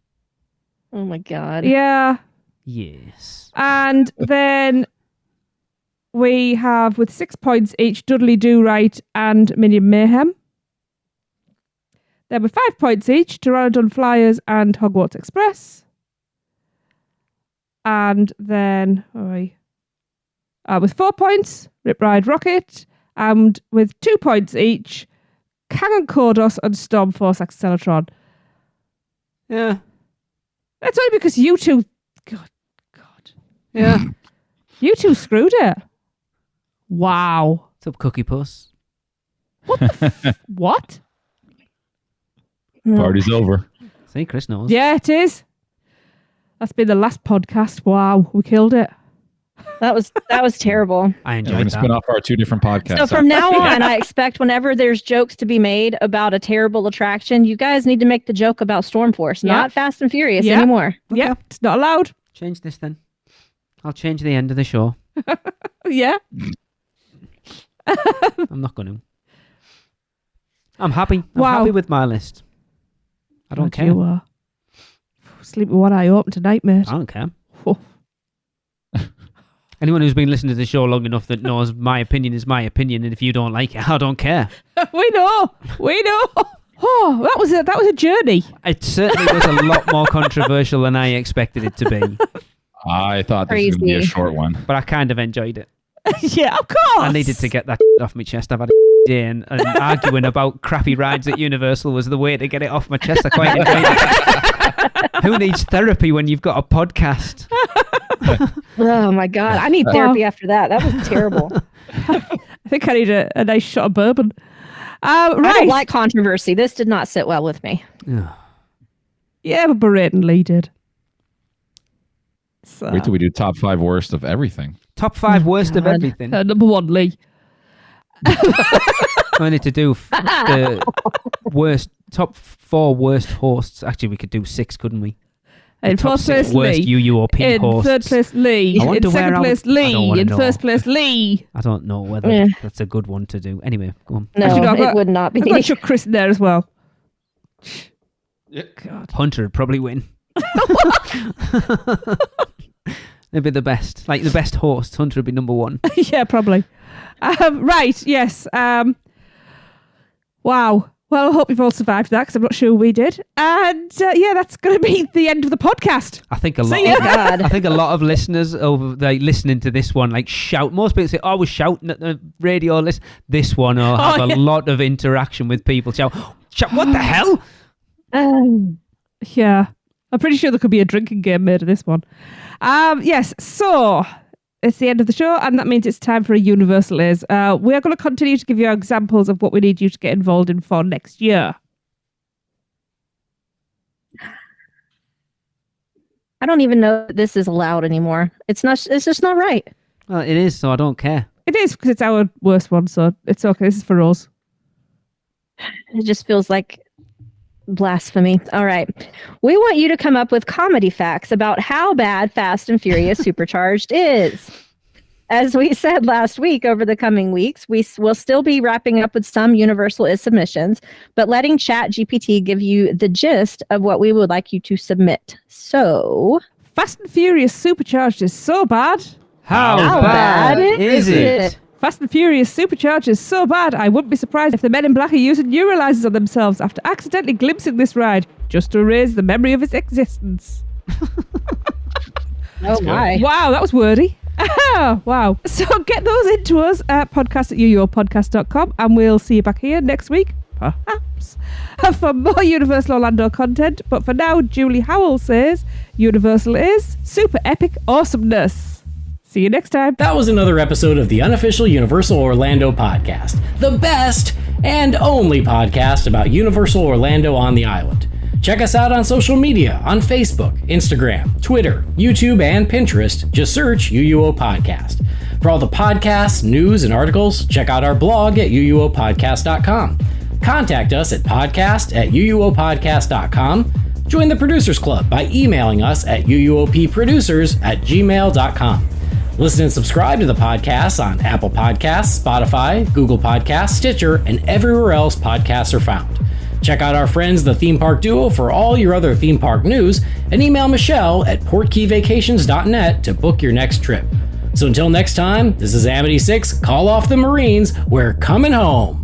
Oh my God. Yeah. Yes. And then we have with 6 points each Dudley Do Right and Minion Mayhem. Then with 5 points each, Pteranodon Flyers and Hogwarts Express. And then with 4 points, Rip Ride Rocket. And with 2 points each, Kang Kodos and Stormforce Acceleratron. Yeah. That's only because you two... God. Yeah. You two screwed it. Wow. What's up, Cookie Puss? What? Party's over. See, Chris knows. Yeah, it is. That's been the last podcast. Wow, we killed it. That was terrible. I We're enjoyed going to that. spin off our 2 different podcasts. So from now on, I expect whenever there's jokes to be made about a terrible attraction, you guys need to make the joke about Stormforce, not Fast and Furious anymore. Yeah, it's not allowed. Change this then. I'll change the end of the show. Yeah. I'm not going to. I'm happy. I'm Wow. happy with my list. I don't care. You are. Sleep with one eye open tonight, mate. I don't care. Oh. Anyone who's been listening to the show long enough that knows my opinion is my opinion, and if you don't like it, I don't care. We know. Oh, that was a journey. It certainly was a lot more controversial than I expected it to be, I thought this was going to be a Crazy. short one. but I kind of enjoyed it. Yeah, of course. I needed to get that off my chest. I've had a day and arguing about crappy rides at Universal was the way to get it off my chest. I quite enjoyed it. Who needs therapy when you've got a podcast? Oh my God. I need therapy after that. That was terrible. I think I need a nice shot of bourbon. I Right. don't like controversy. This did not sit well with me. Yeah, but Beret and Lee did. So, Wait till we do top 5 worst of everything. Top 5 worst of God. everything. number 1, Lee. I need to do the worst, top 4 worst hosts. Actually, we could do 6, couldn't we? In Top fourth 6 place, worst Lee. UUOP In hosts. third place, Lee. I wonder In where second I would- place, I don't Lee. wanna In know. first place, Lee. I don't know whether Yeah. that's a good one to do. Anyway, go on. No, Actually, no, I've it got- would not be. I'm going to chuck Chris in there as well. God. Hunter would probably win. They'd be the best. Like the best host. Hunter would be number 1. Yeah, probably. Right, yes. Wow. Well, I hope you've all survived that because I'm not sure we did. And that's going to be the end of the podcast. I think a lot. See ya. God. I think a lot of listeners over like listening to this one like shout. Most people say, "Oh, I was shouting at the radio." This one will have a lot of interaction with people. Shout! What the hell? Yeah. I'm pretty sure there could be a drinking game made of this one. Yes, so it's the end of the show, and that means it's time for a Universal Is. We are going to continue to give you examples of what we need you to get involved in for next year. I don't even know that this is allowed anymore. It's just not right. Well, it is, so I don't care. It is because it's our worst one, so it's okay. This is for us. It just feels like blasphemy. All right. We want you to come up with comedy facts about how bad Fast and Furious Supercharged is. As we said last week, over the coming weeks, we will still be wrapping up with some Universal Is submissions, but letting ChatGPT give you the gist of what we would like you to submit. So, Fast and Furious Supercharged is so bad. How bad is it? Fast and Furious Supercharged is so bad, I wouldn't be surprised if the men in black are using neuralizers on themselves after accidentally glimpsing this ride just to erase the memory of its existence. oh my. Wow, that was wordy. Wow. So get those into us at podcast@uuopodcast.com and we'll see you back here next week, perhaps, for more Universal Orlando content. But for now, Julie Howell says Universal is super epic awesomeness. See you next time. That was another episode of the Unofficial Universal Orlando Podcast, the best and only podcast about Universal Orlando on the island. Check us out on social media on Facebook, Instagram, Twitter, YouTube, and Pinterest. Just search UUO Podcast. For all the podcasts, news, and articles, check out our blog at uuopodcast.com. Contact us at podcast@uuopodcast.com. Join the Producers Club by emailing us at uuopproducers@gmail.com. Listen and subscribe to the podcast on Apple Podcasts, Spotify, Google Podcasts, Stitcher, and everywhere else podcasts are found. Check out our friends, the Theme Park Duo, for all your other theme park news, and email Michelle at portkeyvacations.net to book your next trip. So until next time, this is Amity 6, Call Off the Marines, we're coming home.